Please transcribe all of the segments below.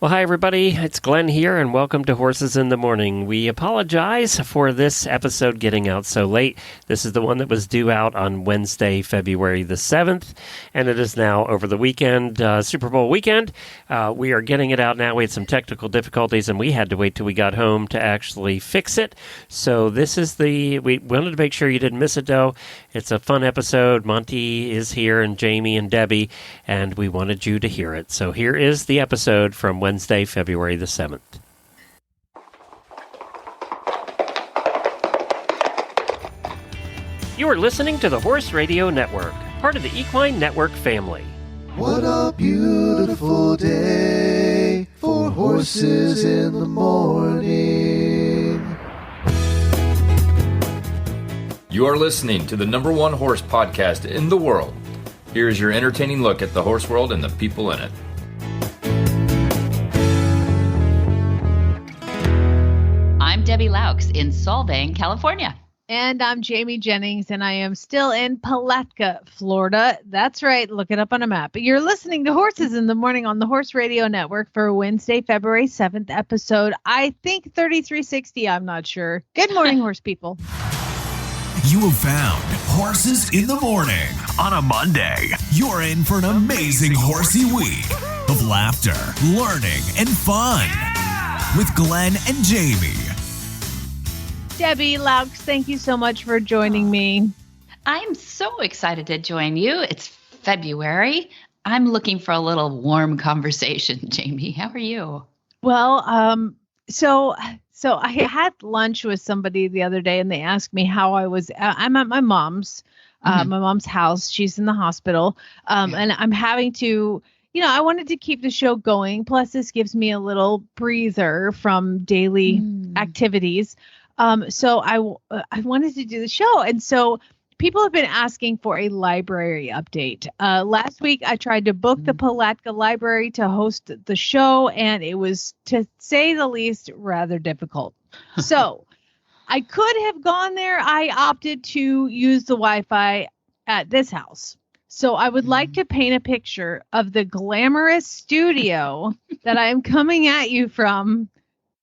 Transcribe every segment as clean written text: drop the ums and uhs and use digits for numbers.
Well, hi, everybody. It's Glenn here, and welcome to Horses in the Morning. We apologize for this episode getting out so late. This is the one that was due out on Wednesday, February the 7th, and it is now over the weekend, Super Bowl weekend. We are getting it out now. We had some technical difficulties, and we had to wait till we got home to actually fix it. So we wanted to make sure you didn't miss it, though. It's a fun episode. Monty is here, and Jamie and Debbie, and we wanted you to hear it. So here is the episode from Wednesday, February the 7th. You are listening to the Horse Radio Network, part of the Equine Network family. What a beautiful day for horses in the morning. You are listening to the number one horse podcast in the world. Here is your entertaining look at the horse world and the people in it. I'm Debbie Loucks in Solvang, California. And I'm Jamie Jennings, and I am still in Palatka, Florida. That's right. Look it up on a map. You're listening to Horses in the Morning on the Horse Radio Network for Wednesday, February 7th episode. I think 3360. I'm not sure. Good morning, horse people. You have found Horses in the Morning on a Monday. You're in for an amazing horsey week of laughter, learning, and fun with Glenn and Jamie. Debbie Loucks, thank you so much for joining me. I'm so excited to join you. It's February. I'm looking for a little warm conversation, Jamie. How are you? Well, so I had lunch with somebody the other day, and they asked me how I was. I'm at my mom's house. She's in the hospital, and I'm having to. I wanted to keep the show going. Plus, this gives me a little breather from daily activities. So I wanted to do the show. And so people have been asking for a library update. Last week, I tried to book the Palatka Library to host the show, and it was, to say the least, rather difficult. So I could have gone there. I opted to use the Wi-Fi at this house. So I would like to paint a picture of the glamorous studio that I am coming at you from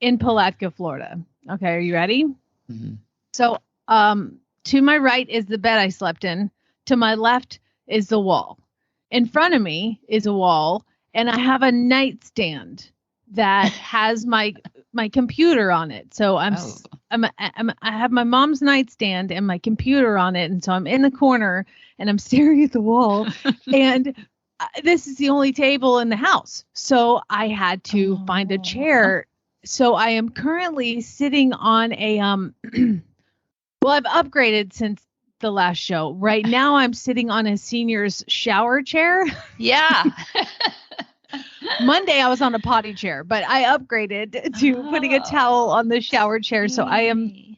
in Palatka, Florida. Okay, are you ready? Mm-hmm. So to my right is the bed I slept in. To my left is the wall. In front of me is a wall, and I have a nightstand that has my computer on it. So I have my mom's nightstand and my computer on it, and so I'm in the corner and I'm staring at the wall. And this is the only table in the house, so I had to find a chair. So I am currently sitting on a well, I've upgraded since the last show. Right now I'm sitting on a senior's shower chair. Yeah. Monday I was on a potty chair, but I upgraded to putting a towel on the shower chair. So I am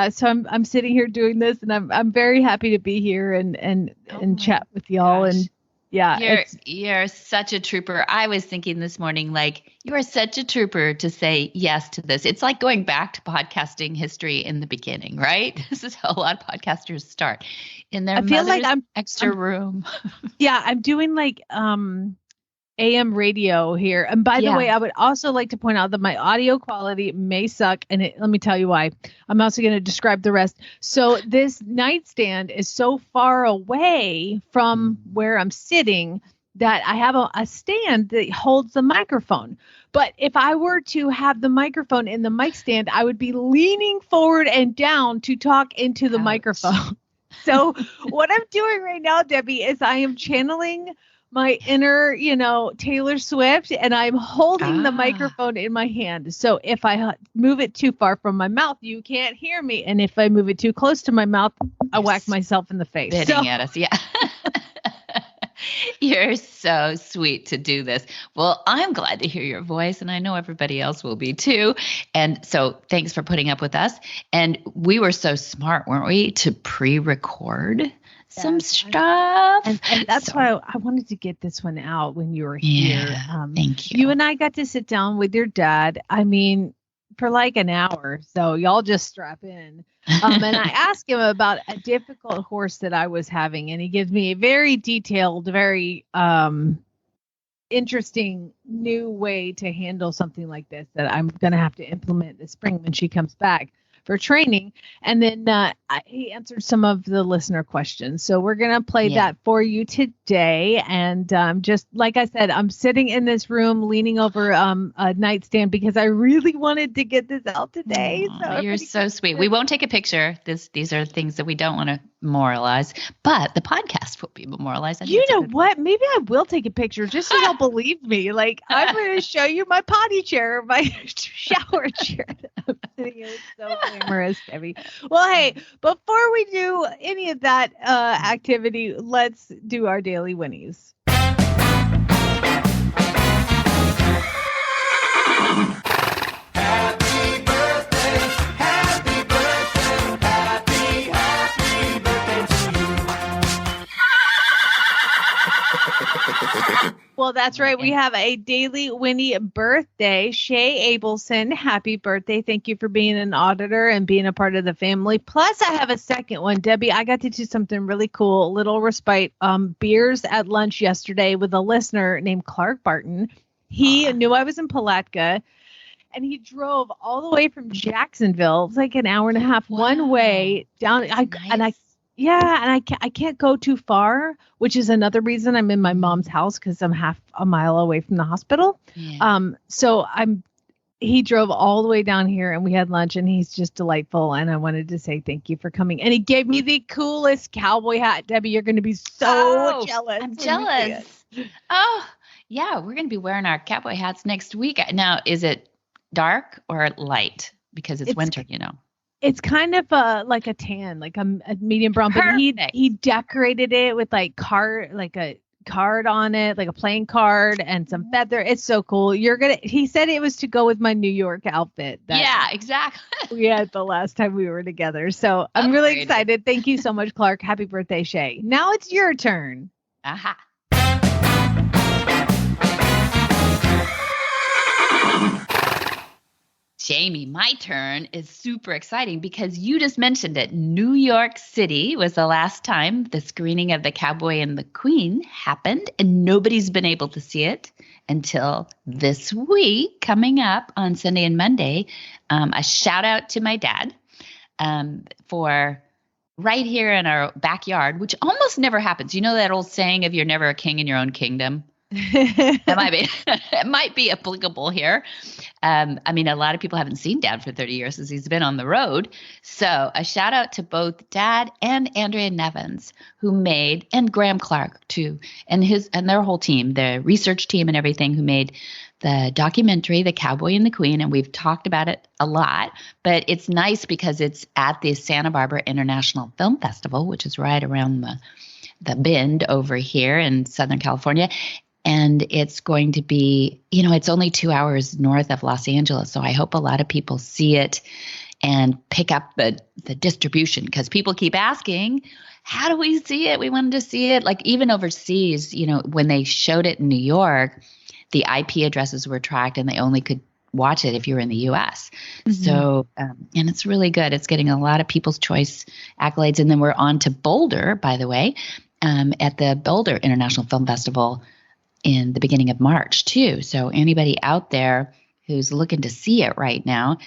so I'm sitting here doing this, and I'm very happy to be here and chat with y'all. Gosh. And yeah, you're such a trooper. I was thinking this morning, you are such a trooper to say yes to this. It's like going back to podcasting history in the beginning, right? This is how a lot of podcasters start in their extra room. Yeah, I'm doing AM radio here. And by the way, I would also like to point out that my audio quality may suck. And let me tell you why. I'm also going to describe the rest. So this nightstand is so far away from where I'm sitting that I have a stand that holds the microphone. But if I were to have the microphone in the mic stand, I would be leaning forward and down to talk into the microphone. So what I'm doing right now, Debbie, is I am channeling my inner, Taylor Swift, and I'm holding the microphone in my hand. So if I move it too far from my mouth, you can't hear me. And if I move it too close to my mouth, I whack myself in the face. Spitting at us, yeah. You're so sweet to do this. Well, I'm glad to hear your voice, and I know everybody else will be too. And so thanks for putting up with us. And we were so smart, weren't we, to pre-record some stuff. And that's why I wanted to get this one out when you were here. Thank you. You and I got to sit down with your dad, for like an hour. So y'all just strap in. And I asked him about a difficult horse that I was having, and he gives me a very detailed, very interesting new way to handle something like this that I'm going to have to implement this spring when she comes back for training. And then he answered some of the listener questions. So we're going to play that for you today. And just like I said, I'm sitting in this room leaning over a nightstand because I really wanted to get this out today. So you're so sweet. We won't take a picture. These are things that we don't want to memorialize, but the podcast will be memorialized. You know what? Maybe I will take a picture just so you'll believe me. Like, I'm going to show you my potty chair, my shower chair. I'm sitting in. It's so glamorous, Debbie. Well, hey, before we do any of that activity, let's do our daily Winnies. Well, that's right. We have a daily Winnie birthday. Shay Abelson, happy birthday. Thank you for being an auditor and being a part of the family. Plus, I have a second one. Debbie, I got to do something really cool, a little respite. Beers at lunch yesterday with a listener named Clark Barton. He knew I was in Palatka, and he drove all the way from Jacksonville. It's like an hour and a half one way down. I can't go too far, which is another reason I'm in my mom's house because I'm half a mile away from the hospital. Yeah. He drove all the way down here and we had lunch and he's just delightful. And I wanted to say thank you for coming. And he gave me the coolest cowboy hat. Debbie, you're going to be so jealous. I'm jealous. Oh, yeah. We're going to be wearing our cowboy hats next week. Now, is it dark or light? Because it's winter, you know. It's kind of like a tan, like a medium brown. But he decorated it with like a card on it, like a playing card and some feather. It's so cool. He said it was to go with my New York outfit. Yeah, exactly. We had the last time we were together. So I'm really excited. Thank you so much, Clark. Happy birthday, Shay. Now it's your turn. Aha. Jamie, my turn is super exciting because you just mentioned it. New York City was the last time the screening of The Cowboy and the Queen happened, and nobody's been able to see it until this week coming up on Sunday and Monday. A shout out to my dad for right here in our backyard, which almost never happens. You know that old saying of you're never a king in your own kingdom? It might be applicable here. I mean, a lot of people haven't seen Dad for 30 years since he's been on the road. So a shout out to both Dad and Andrea Nevins, and Graham Clark too, and their whole team, the research team and everything, who made the documentary, The Cowboy and the Queen. And we've talked about it a lot, but it's nice because it's at the Santa Barbara International Film Festival, which is right around the bend over here in Southern California. And it's going to be, it's only 2 hours north of Los Angeles. So I hope a lot of people see it and pick up the distribution, because people keep asking, how do we see it? We wanted to see it. Like even overseas, when they showed it in New York, the IP addresses were tracked and they only could watch it if you were in the U.S. Mm-hmm. So, and it's really good. It's getting a lot of People's Choice accolades. And then we're on to Boulder, by the way, at the Boulder International Film Festival in the beginning of March too. So anybody out there who's looking to see it right now,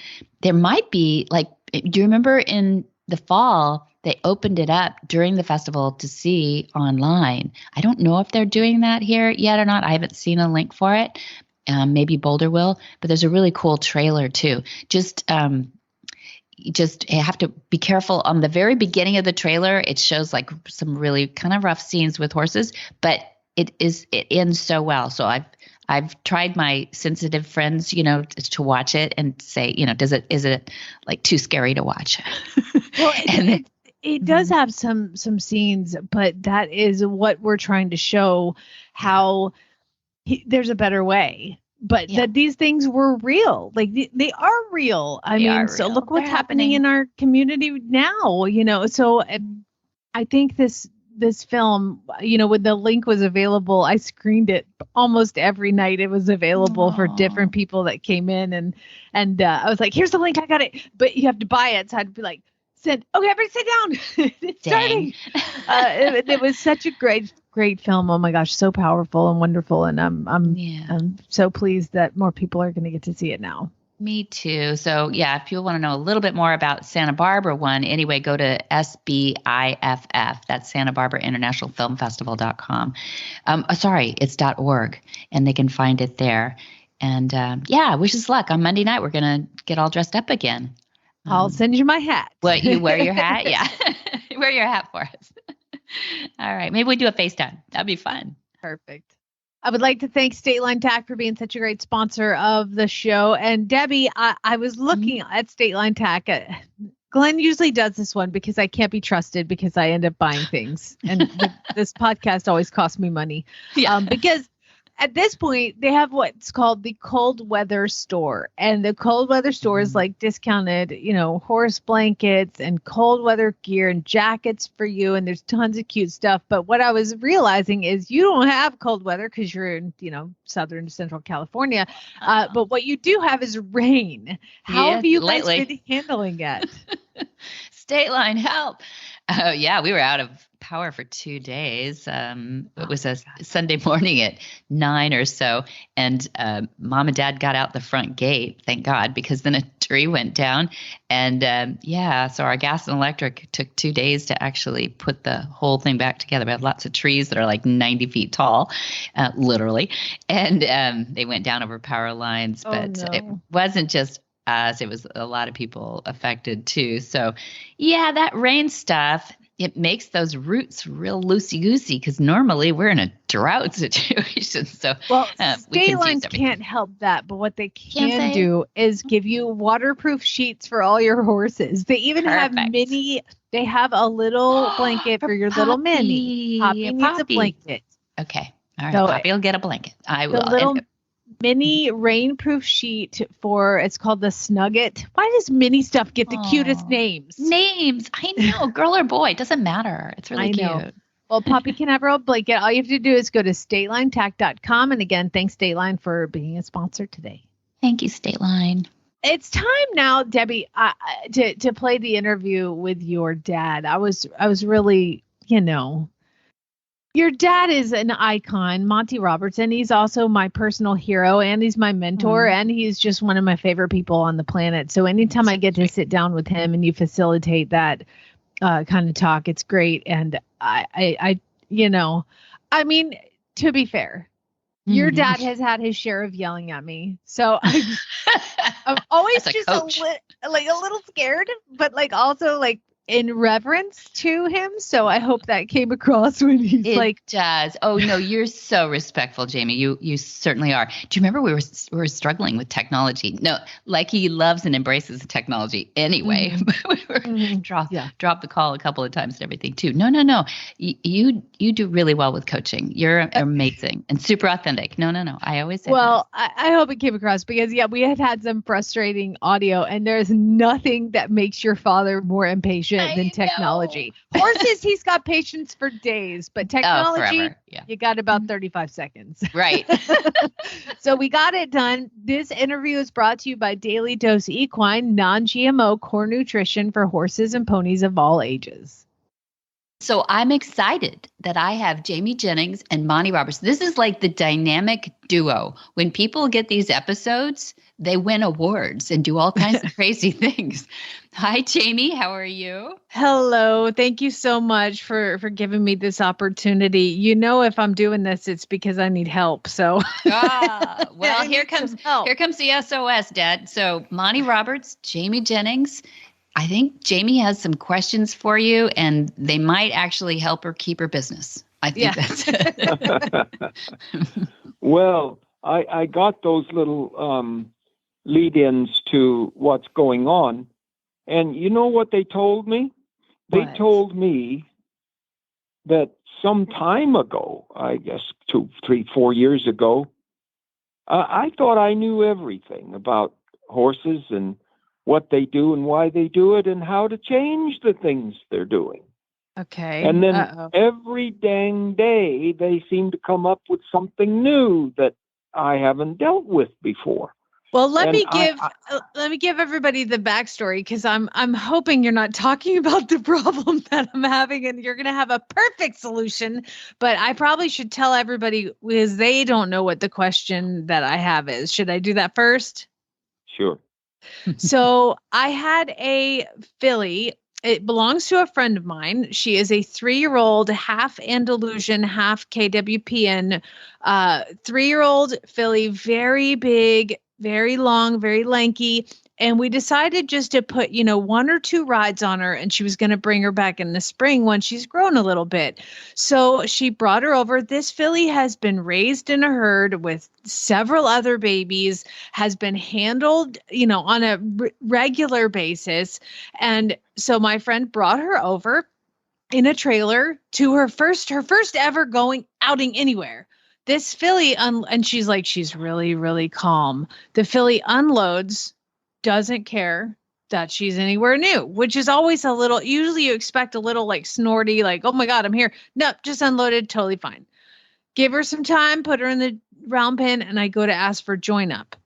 there might be do you remember in the fall, they opened it up during the festival to see online. I don't know if they're doing that here yet or not. I haven't seen a link for it. Maybe Boulder will, but there's a really cool trailer too. Just have to be careful on the very beginning of the trailer. It shows like some really kind of rough scenes with horses, but it ends so well. So I've tried my sensitive friends, to watch it and say, is it like too scary to watch? Well, it does have some scenes, but that is what we're trying to show, how there's a better way. But that these things were real. Like they are real. I mean, so look what's happening in our community now, So I think this film, when the link was available, I screened it almost every night. It was available for different people that came in, and I was like, here's the link, I got it, but you have to buy it. So I'd be like, okay, everybody sit down. It's starting. It was such a great great film. Oh my gosh, so powerful and wonderful. And I'm so pleased that more people are going to get to see it now. Me too. So yeah, if you want to know a little bit more about Santa Barbara one, anyway, go to SBIFF. That's Santa Barbara International Film Festival.com. Sorry, it's .org, and they can find it there. And wish us luck. On Monday night, we're going to get all dressed up again. I'll send you my hat. What, you wear your hat? Yeah. Wear your hat for us. All right. Maybe we do a FaceTime. That'd be fun. Perfect. I would like to thank State Line Tack for being such a great sponsor of the show. And Debbie, I was looking at State Line Tack. Glenn usually does this one because I can't be trusted because I end up buying things. And this podcast always costs me money. Yeah. Because at this point, they have what's called the cold weather store. And the cold weather store is like discounted, horse blankets and cold weather gear and jackets for you. And there's tons of cute stuff. But what I was realizing is you don't have cold weather because you're in, southern central California. But what you do have is rain. How have you guys been handling it? State Line, help. Oh, yeah, we were out of power for 2 days. It was a Sunday morning at 9 or so. And Mom and Dad got out the front gate, thank God, because then a tree went down. And so our gas and electric took 2 days to actually put the whole thing back together. We have lots of trees that are like 90 feet tall, literally. And they went down over power lines. But it wasn't just us. It was a lot of people affected too. So yeah, that rain stuff, it makes those roots real loosey-goosey because normally we're in a drought situation. So State Line can't help that, but what they can do is give you waterproof sheets for all your horses. They even have they have a little blanket for your little mini. Poppy needs a blanket. Okay. All right. So Poppy will get a blanket. I will. Little mini rainproof sheet it's called the Snugget. Why does mini stuff get the cutest names? I know, girl or boy, doesn't matter. It's really cute. Well, Poppy can have her own blanket. All you have to do is go to statelinetack.com. And again, thanks State Line for being a sponsor today. Thank you, State Line. It's time now, Debbie, to play the interview with your dad. I was really, your dad is an icon, Monty Roberts, and he's also my personal hero, and he's my mentor, and he's just one of my favorite people on the planet. So anytime I get to sit down with him and you facilitate that kind of talk, it's great. And I to be fair, your dad has had his share of yelling at me. So I'm always just a little scared, but also in reverence to him. So I hope that came across when he's it does. Oh no, you're so respectful, Jamie. You certainly are. Do you remember we were struggling with technology? No, he loves and embraces technology anyway. We dropped the call a couple of times and everything too. No. You do really well with coaching. You're amazing and super authentic. No. I always say I hope it came across because we had some frustrating audio, and there's nothing that makes your father more impatient than technology. Horses, he's got patience for days, but technology, you got about 35 seconds. Right. So we got it done. This interview is brought to you by Daily Dose Equine, non-GMO core nutrition for horses and ponies of all ages. So I'm excited that I have Jamie Jennings and Monty Roberts. This is like the dynamic duo. When people get these episodes, they win awards and do all kinds of crazy things. Hi, Jamie. How are you? Hello. Thank you so much for giving me this opportunity. If I'm doing this, it's because I need help. So, here comes the SOS, Dad. So Monty Roberts, Jamie Jennings. I think Jamie has some questions for you, and they might actually help her keep her business. I think that's it. Well, I got those little lead-ins to what's going on. And you know what they told me? They told me that some time ago, I guess 2, 3, 4 years ago, I thought I knew everything about horses and what they do and why they do it and how to change the things they're doing. Okay. And then every dang day, they seem to come up with something new that I haven't dealt with before. Well, let And me give everybody the backstory, because I'm hoping you're not talking about the problem that I'm having and you're going to have a perfect solution. But I probably should tell everybody, because they don't know what the question that I have is. Should I do that first? Sure. So I had a filly. It belongs to a friend of mine. She is a 3-year-old, half Andalusian, half KWPN, 3-year-old filly, very big, very long, very lanky. And we decided just to put, 1 or 2 rides on her, and she was going to bring her back in the spring when she's grown a little bit. So she brought her over. This filly has been raised in a herd with several other babies, has been handled, on a regular basis. And so my friend brought her over in a trailer to her first ever going outing anywhere. This filly, and she's really, really calm. The filly unloads, doesn't care that she's anywhere new, which is always usually you expect a little like snorty, like, oh my God, I'm here. Nope, just unloaded, totally fine. Give her some time, put her in the round pen, and I go to ask for join up.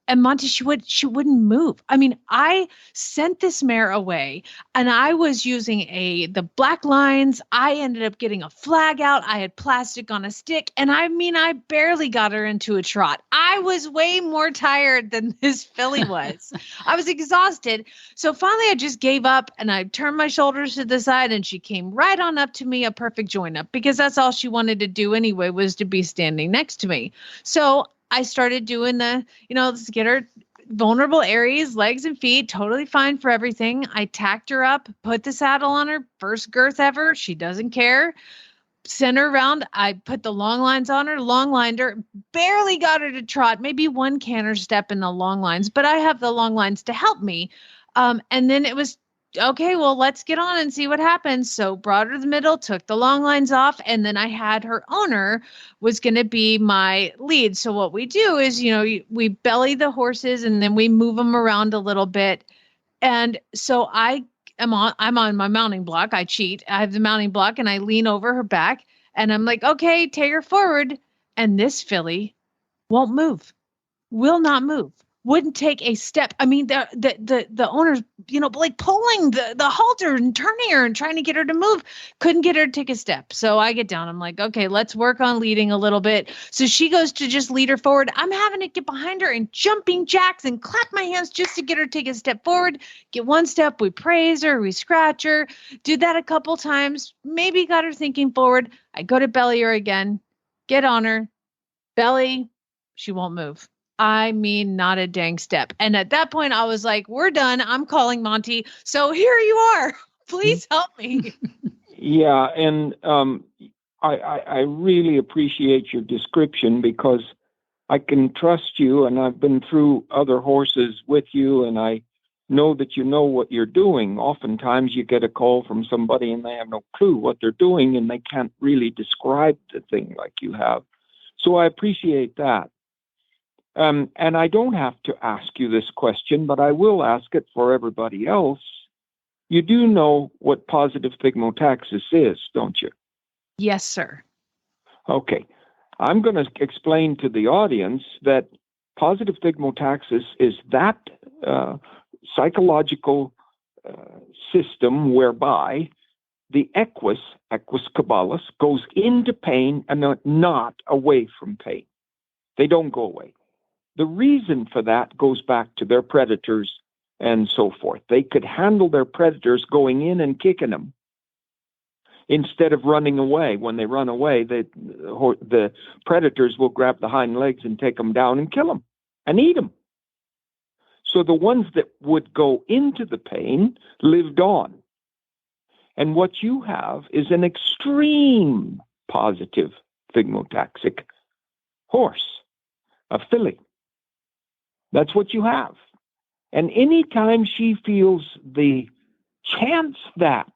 And Monty, she wouldn't move. I mean, I sent this mare away, and I was using the black lines. I ended up getting a flag out. I had plastic on a stick, and I barely got her into a trot. I was way more tired than this filly was. I was exhausted. So finally, I just gave up, and I turned my shoulders to the side, and she came right on up to me, a perfect join up, because that's all she wanted to do anyway, was to be standing next to me. So I started doing let's get her vulnerable areas, legs and feet, totally fine for everything. I tacked her up, put the saddle on her, first girth ever. She doesn't care. Sent her around. I put the long lines on her, long lined her, barely got her to trot, maybe 1 canter step in the long lines, but I have the long lines to help me. And then it was, okay, well, let's get on and see what happens. So brought her to the middle, took the long lines off, and then I had her owner was going to be my lead. So what we do is, we belly the horses and then we move them around a little bit. And so I'm on my mounting block. I cheat. I have the mounting block and I lean over her back and I'm like, okay, take her forward. And this filly won't move, will not move. Wouldn't take a step. I mean, the owner's, like pulling the halter and turning her and trying to get her to move. Couldn't get her to take a step. So I get down. I'm like, okay, let's work on leading a little bit. So she goes to just lead her forward. I'm having to get behind her and jumping jacks and clap my hands just to get her to take a step forward. Get 1 step. We praise her. We scratch her. Do that a couple times. Maybe got her thinking forward. I go to belly her again. Get on her. Belly. She won't move. I mean, not a dang step. And at that point, I was like, we're done. I'm calling Monty. So here you are. Please help me. Yeah. And I really appreciate your description, because I can trust you, and I've been through other horses with you, and I know that you know what you're doing. Oftentimes you get a call from somebody and they have no clue what they're doing, and they can't really describe the thing like you have. So I appreciate that. And I don't have to ask you this question, but I will ask it for everybody else. You do know what positive thigmotaxis is, don't you? Yes, sir. Okay. I'm going to explain to the audience that positive thigmotaxis is that psychological system whereby the equus caballus, goes into pain and not away from pain. They don't go away. The reason for that goes back to their predators and so forth. They could handle their predators going in and kicking them instead of running away. When they run away, the predators will grab the hind legs and take them down and kill them and eat them. So the ones that would go into the pain lived on. And what you have is an extreme positive thigmotaxic horse, a filly. That's what you have. And anytime she feels the chance that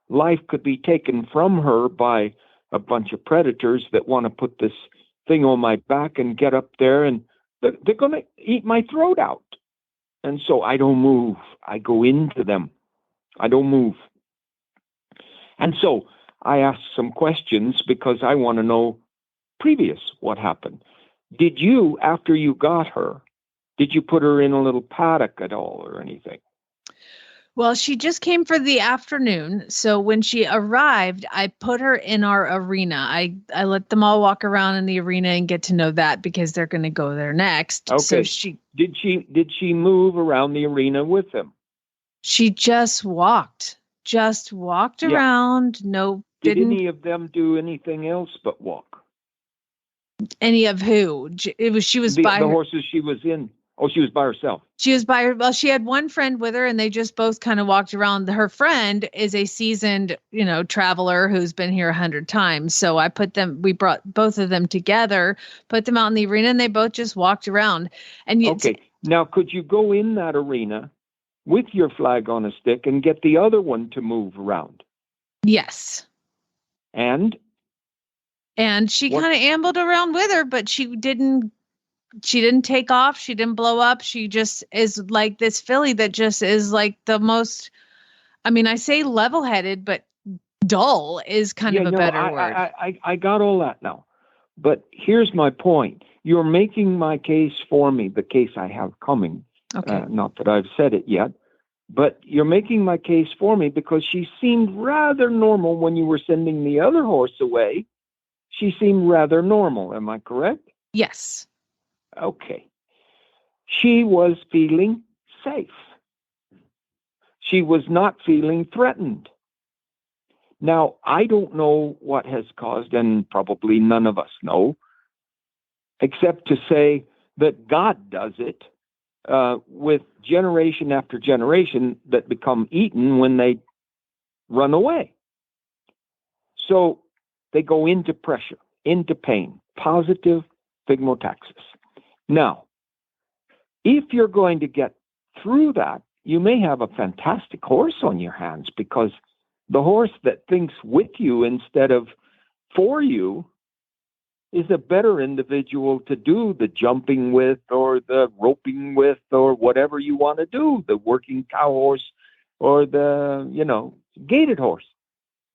life could be taken from her by a bunch of predators that want to put this thing on my back and get up there, and they're going to eat my throat out. And so I don't move. I go into them. I don't move. And so I asked some questions because I want to know previous what happened. Did you, after you got her, Did you put her in a little paddock at all or anything? Well, she just came for the afternoon. So when she arrived, I put her in our arena. I let them all walk around in the arena and get to know that because they're going to go there next. Okay. So she did she move around the arena with them? She just walked around. No, Did didn't any of them do anything else but walk? any of who? She was The by her. horses she was in. Oh, she was by herself. She was by her. Well, she had one friend with her, and they just both kind of walked around. Her friend is a seasoned, traveler who's been here 100 times. So we brought both of them together, put them out in the arena, and they both just walked around. And Okay. Now, could you go in that arena with your flag on a stick and get the other one to move around? Yes. And she kind of ambled around with her, but she didn't take off. She didn't blow up. She just is like this filly that just is like the most, I say level-headed, but dull is kind of a better word. I got all that now. But here's my point. You're making my case for me, the case I have coming. Okay. Not that I've said it yet, but you're making my case for me because she seemed rather normal when you were sending the other horse away. She seemed rather normal. Am I correct? Yes. Okay. She was feeling safe. She was not feeling threatened. Now, I don't know what has caused, and probably none of us know, except to say that God does it with generation after generation that become eaten when they run away. So they go into pressure, into pain, positive phygmotaxis. Now, if you're going to get through that, you may have a fantastic horse on your hands because the horse that thinks with you instead of for you is a better individual to do the jumping with or the roping with or whatever you want to do, the working cow horse or the, gaited horse.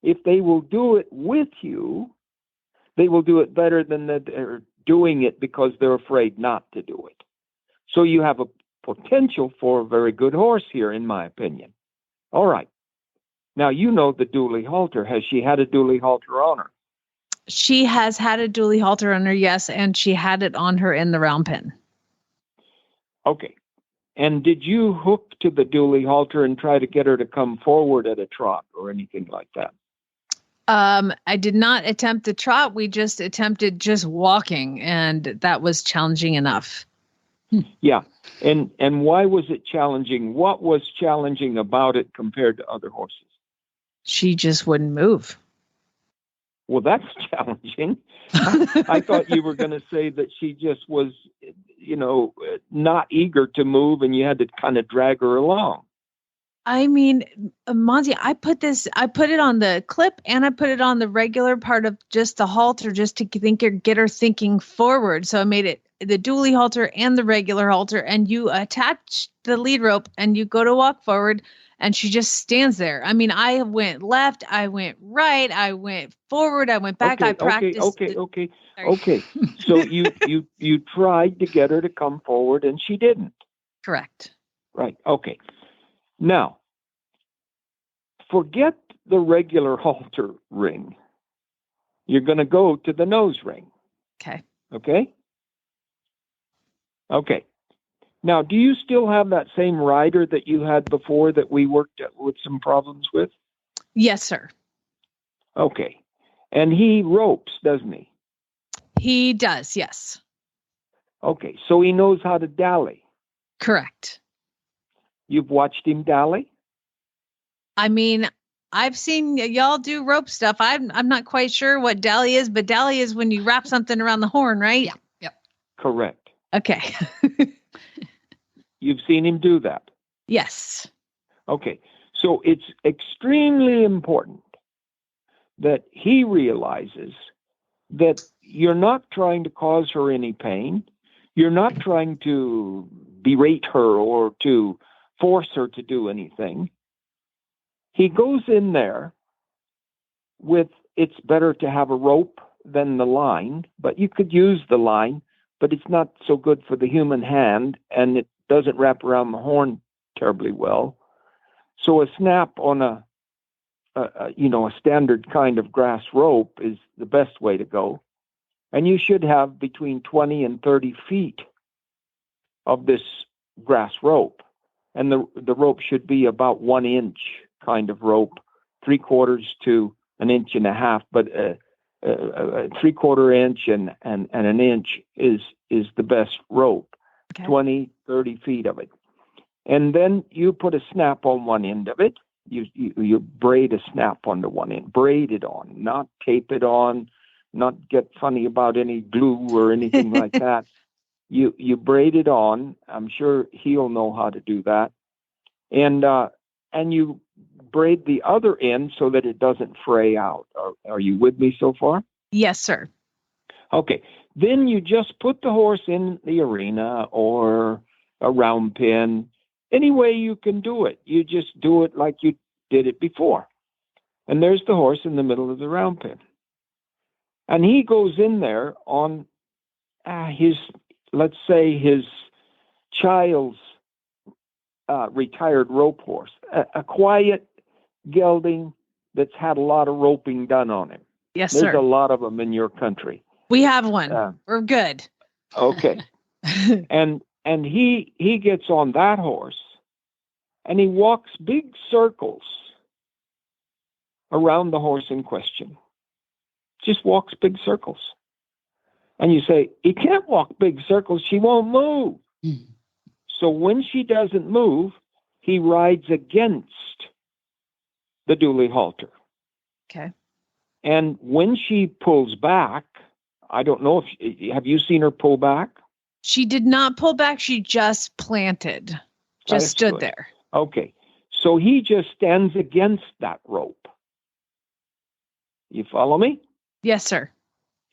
If they will do it with you, they will do it better than they're doing it because they're afraid not to do it. So you have a potential for a very good horse here, in my opinion. All right. Now, the dually halter. Has she had a dually halter on her? She has had a dually halter on her, yes, and she had it on her in the round pen. Okay. And did you hook to the dually halter and try to get her to come forward at a trot or anything like that? I did not attempt the trot. We just attempted just walking, and that was challenging enough. Yeah. And why was it challenging? What was challenging about it compared to other horses? She just wouldn't move. Well, that's challenging. I thought you were going to say that she just was, not eager to move and you had to kind of drag her along. Monty, I put it on the clip and I put it on the regular part of just the halter just to get her thinking forward. So I made it the dually halter and the regular halter, and you attach the lead rope and you go to walk forward and she just stands there. I went left, I went right, I went forward, I went back. I practiced. Okay. So you tried to get her to come forward and she didn't. Correct. Right. Okay. Now, forget the regular halter ring. You're going to go to the nose ring. Okay. Okay? Okay. Now, do you still have that same rider that you had before that we worked with some problems with? Yes, sir. Okay. And he ropes, doesn't he? He does, yes. Okay. So he knows how to dally. Correct. You've watched him dally? I've seen y'all do rope stuff. I'm not quite sure what dally is, but dally is when you wrap something around the horn, right? Yeah. Yep. Correct. Okay. You've seen him do that? Yes. Okay. So it's extremely important that he realizes that you're not trying to cause her any pain. You're not trying to berate her or to force her to do anything. He goes in there with, it's better to have a rope than the line, but you could use the line, but it's not so good for the human hand, and it doesn't wrap around the horn terribly well. So a snap on a standard kind of grass rope is the best way to go. And you should have between 20 and 30 feet of this grass rope. And the rope should be about 1 inch kind of rope, 3/4 to 1.5 inches, but 3/4 inch and 1 inch is the best rope. Okay. 20, 30 feet of it. And then you put a snap on one end of it. You braid a snap onto one end, braid it on, not tape it on, not get funny about any glue or anything like that. You braid it on. I'm sure he'll know how to do that. And you braid the other end so that it doesn't fray out. Are you with me so far? Yes, sir. Okay. Then you just put the horse in the arena or a round pen. Any way you can do it. You just do it like you did it before. And there's the horse in the middle of the round pen. And he goes in there on his child's retired rope horse, a quiet gelding that's had a lot of roping done on him. Yes, There's sir. a lot of them in your country. We have one. We're good. Okay. And he gets on that horse and he walks big circles around the horse in question. Just walks big circles. And you say, he can't walk big circles. She won't move. So when she doesn't move, he rides against the dually halter. Okay. And when she pulls back, I don't know have you seen her pull back? She did not pull back. She just planted, just stood there. Okay. So he just stands against that rope. You follow me? Yes, sir.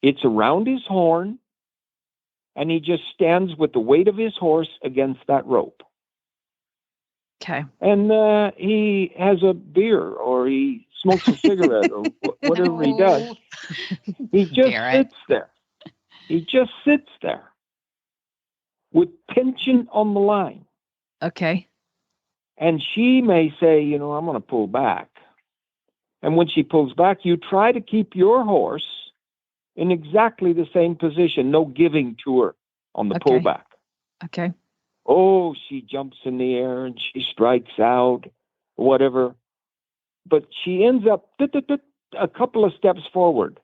It's around his horn, and he just stands with the weight of his horse against that rope. Okay. And he has a beer, or he smokes a cigarette, or whatever he does. He just sits there. He just sits there with tension on the line. Okay. And she may say, I'm going to pull back. And when she pulls back, you try to keep your horse in exactly the same position, no giving to her on the pullback. Okay. Oh, she jumps in the air and she strikes out, whatever. But she ends up a couple of steps forward.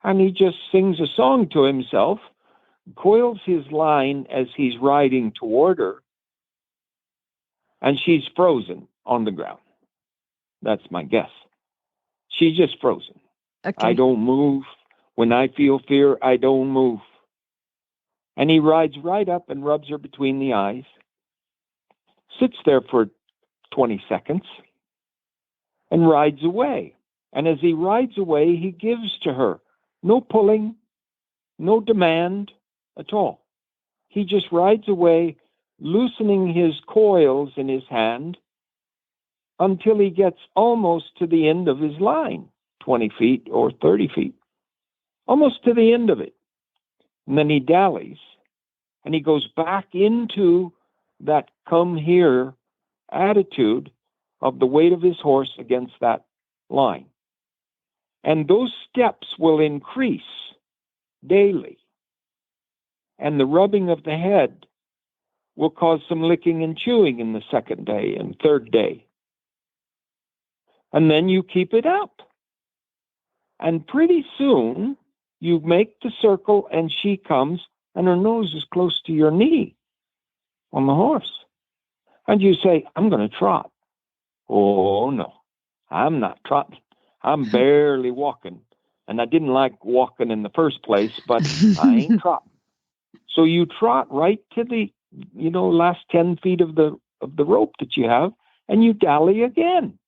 And he just sings a song to himself, coils his line as he's riding toward her, and she's frozen on the ground. That's my guess. She's just frozen. Okay. I don't move. When I feel fear, I don't move. And he rides right up and rubs her between the eyes, sits there for 20 seconds, and rides away. And as he rides away, he gives to her no pulling, no demand at all. He just rides away, loosening his coils in his hand until he gets almost to the end of his line, 20 feet or 30 feet, almost to the end of it. And then he dallies, and he goes back into that come here attitude of the weight of his horse against that line. And those steps will increase daily. And the rubbing of the head will cause some licking and chewing in the second day and third day. And then you keep it up. And pretty soon, you make the circle and she comes and her nose is close to your knee on the horse. And you say, I'm going to trot. Oh, no, I'm not trotting. I'm barely walking. And I didn't like walking in the first place, but I ain't trotting. So you trot right to the, last 10 feet of the rope that you have, and you dally again.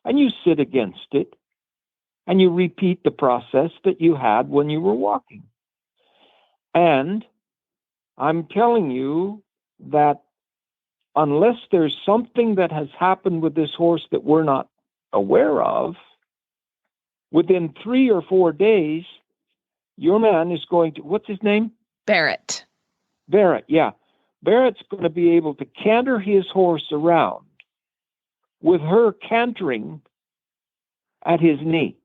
And you sit against it. And you repeat the process that you had when you were walking. And I'm telling you that unless there's something that has happened with this horse that we're not aware of, within 3 or 4 days, your man is going to, what's his name? Barrett. Barrett, yeah. Barrett's going to be able to canter his horse around with her cantering at his knee.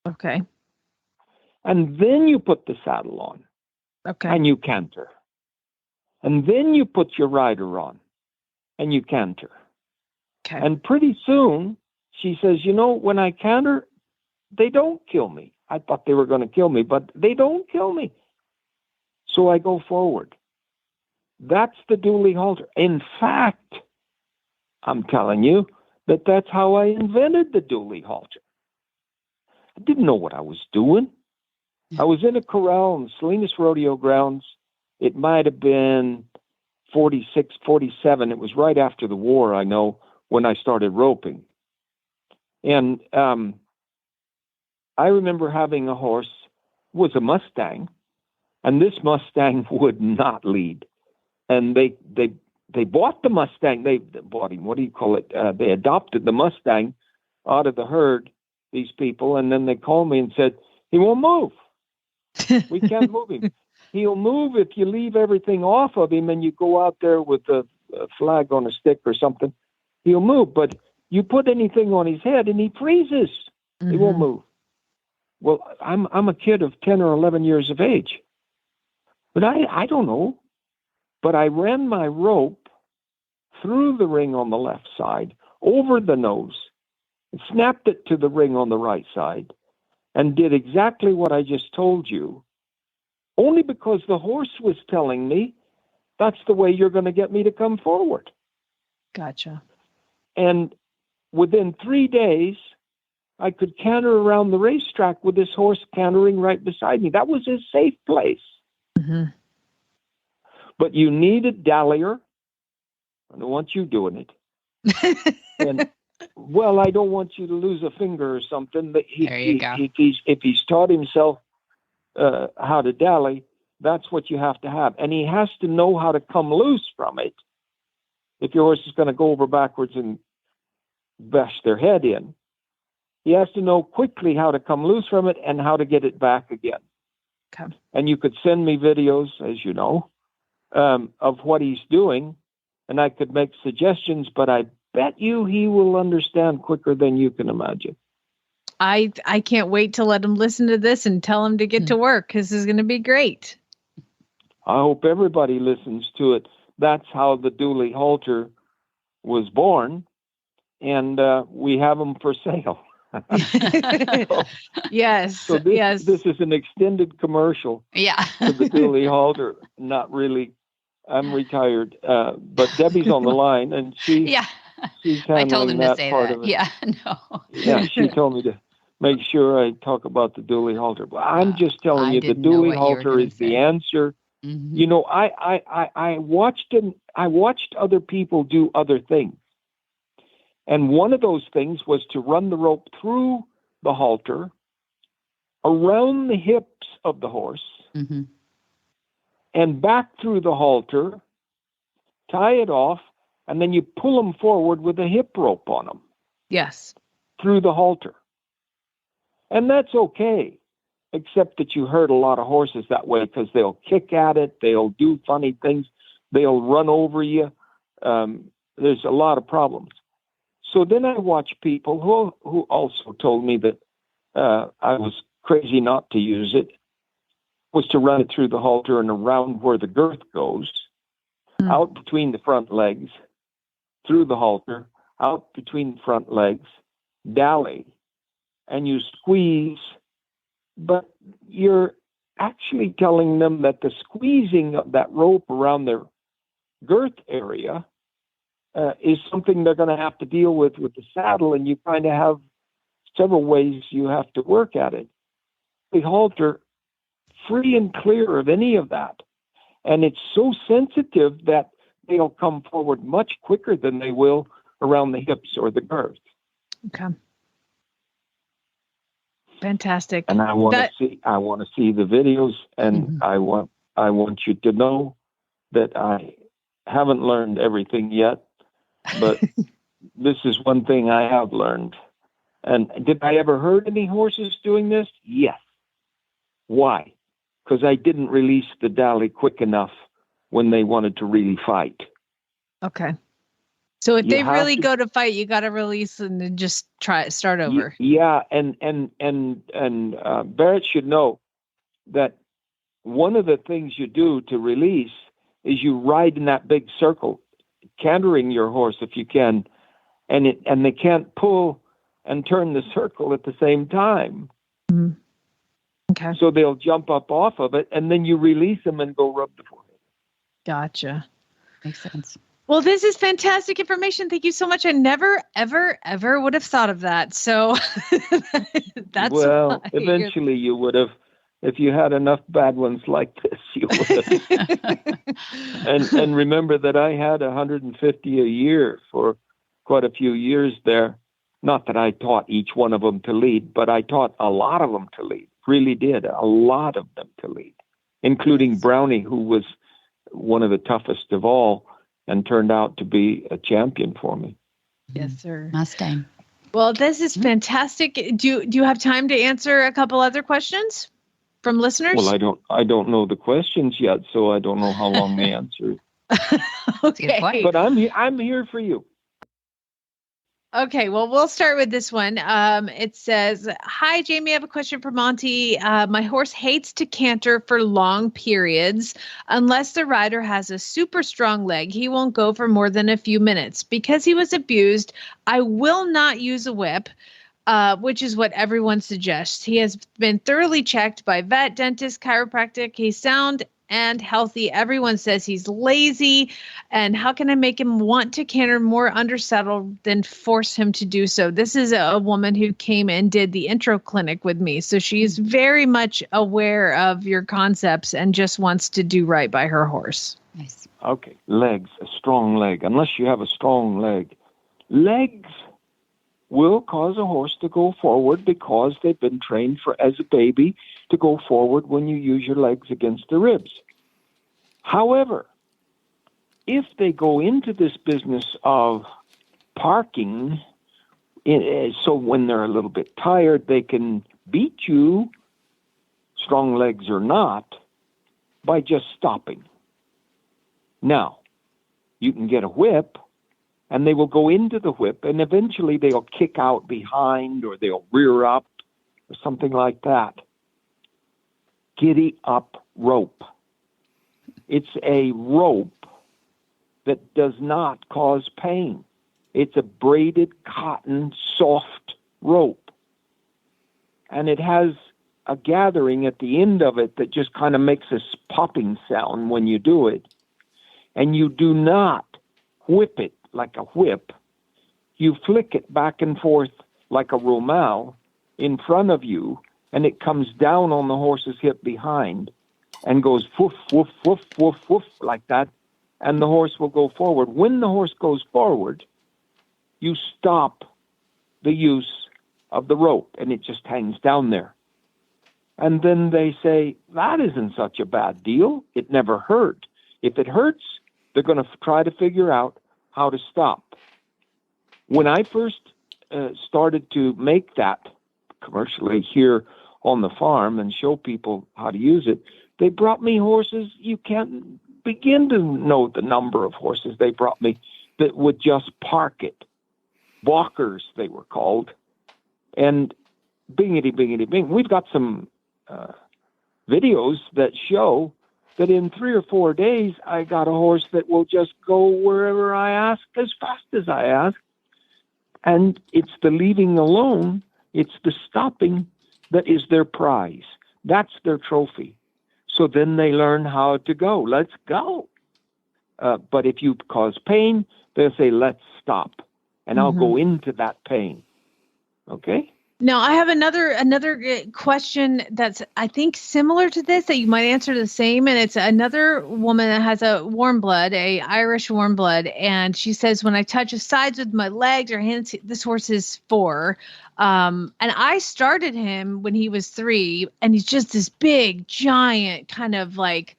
Okay. And then you put the saddle on. Okay. And you canter. And then you put your rider on and you canter. Okay. And pretty soon she says, when I canter, they don't kill me. I thought they were going to kill me, but they don't kill me. So I go forward. That's the dually halter. In fact, I'm telling you that's how I invented the dually halter. I didn't know what I was doing. I was in a corral in Salinas Rodeo Grounds. It might have been 46, 47. It was right after the war, I know, when I started roping. And I remember having a horse, was a Mustang, and this Mustang would not lead. And they bought the Mustang. They bought him. What do you call it? They adopted the Mustang out of the herd, these people, and then they called me and said, he won't move. We can't move him. He'll move if you leave everything off of him and you go out there with a flag on a stick or something. He'll move. But you put anything on his head and he freezes. Mm-hmm. He won't move. Well, I'm a kid of 10 or 11 years of age. But I don't know. But I ran my rope through the ring on the left side, over the nose, and snapped it to the ring on the right side, and did exactly what I just told you, only because the horse was telling me that's the way you're going to get me to come forward. Gotcha. And within 3 days, I could canter around the racetrack with this horse cantering right beside me. That was his safe place. Mm-hmm. But you need a dallier. I don't want you doing it. And well, I don't want you to lose a finger or something. But there you go. If he's taught himself how to dally, that's what you have to have. And he has to know how to come loose from it. If your horse is going to go over backwards and bash their head in, he has to know quickly how to come loose from it and how to get it back again. Okay. And you could send me videos, as you know, of what he's doing, and I could make suggestions, but I bet you he will understand quicker than you can imagine. I can't wait to let him listen to this and tell him to get to work. This is going to be great. I hope everybody listens to it. That's how the dually halter was born, and we have them for sale. Yes. So this is an extended commercial. Yeah. For the dually halter. Not really. I'm retired, but Debbie's on the line, and she's handling I told him that to say part that. of it. Yeah, no. Yeah, she told me to make sure I talk about the dually halter. But I'm just telling you, the dually halter is the answer. Mm-hmm. You know, I watched other people do other things. And one of those things was to run the rope through the halter, around the hips of the horse, mm-hmm. and back through the halter, tie it off, and then you pull them forward with a hip rope on them. Yes. Through the halter. And that's okay, except that you hurt a lot of horses that way because they'll kick at it, they'll do funny things, they'll run over you. There's a lot of problems. So then I watch people who also told me that I was crazy not to use it, was to run it through the halter and around where the girth goes, out between the front legs, through the halter, out between the front legs, dally, and you squeeze, but you're actually telling them that the squeezing of that rope around their girth area is something they're going to have to deal with the saddle, and you kind of have several ways you have to work at it. The halter, free and clear of any of that. And it's so sensitive that they'll come forward much quicker than they will around the hips or the girth. Okay. Fantastic. And I want to see the videos, and I want you to know that I haven't learned everything yet, but this is one thing I have learned. And did I ever hurt any horses doing this? Yes. Why? because I didn't release the Dally quick enough when they wanted to really fight. Okay. So if You they have really to- go to fight, you got to release and then just start over. Yeah, and Barrett should know that one of the things you do to release is you ride in that big circle, cantering your horse if you can, and they can't pull and turn the circle at the same time. Mm-hmm. Okay. So they'll jump up off of it, and then you release them and go rub the forehead. Gotcha. Makes sense. Well, this is fantastic information. Thank you so much. I never, ever, ever would have thought of that. So that's well, why. eventually you would have, if you had enough bad ones like this, you would have. and remember that I had 150 a year for quite a few years there. Not that I taught each one of them to lead, but I taught a lot of them to lead. Really did, a lot of them to lead, including Brownie, who was one of the toughest of all and turned out to be a champion for me. Yes, sir. Mustang. Well, this is fantastic. Do you have time to answer a couple other questions from listeners? Well, I don't know the questions yet, so I don't know how long the answer is. Okay. But I'm here for you. Okay, well, we'll start with this one. It says, "Hi, Jamie, I have a question for Monty. My horse hates to canter for long periods. Unless the rider has a super strong leg, he won't go for more than a few minutes. Because he was abused, I will not use a whip, which is what everyone suggests. He has been thoroughly checked by vet, dentist, chiropractic. He's sound and healthy. Everyone says he's lazy. And how can I make him want to canter more undersaddled than force him to do so?" This is a woman who came and did the intro clinic with me. So she's very much aware of your concepts and just wants to do right by her horse. Nice. Okay, legs, a strong leg. Unless you have a strong leg. Legs will cause a horse to go forward because they've been trained as a baby to go forward when you use your legs against the ribs. However, if they go into this business of parking, so when they're a little bit tired, they can beat you, strong legs or not, by just stopping. Now, you can get a whip, and they will go into the whip, and eventually they'll kick out behind or they'll rear up or something like that. Giddy up rope. It's a rope that does not cause pain. It's a braided cotton soft rope. And it has a gathering at the end of it that just kind of makes a popping sound when you do it. And you do not whip it like a whip. You flick it back and forth like a romal in front of you, and it comes down on the horse's hip behind and goes woof, woof, woof, woof, woof, like that, and the horse will go forward. When the horse goes forward, you stop the use of the rope, and it just hangs down there. And then they say, that isn't such a bad deal. It never hurt. If it hurts, they're going to try to figure out how to stop. When I first started to make that commercially here on the farm and show people how to use it, they brought me horses. You can't begin to know the number of horses they brought me that would just park it. Walkers, they were called. And bingity, bingity, bing. We've got some videos that show that in 3 or 4 days, I got a horse that will just go wherever I ask as fast as I ask. And it's the leaving alone, it's the stopping that is their prize. That's their trophy. So then they learn how to go. Let's go. But if you cause pain, they'll say, let's stop. And I'll go into that pain. Okay? Now, I have another question that's, I think, similar to this that you might answer the same. And it's another woman that has a warm blood, a Irish warm blood. And she says, when I touch his sides with my legs or hands, this horse is 4. And I started him when he was 3, and he's just this big, giant, kind of like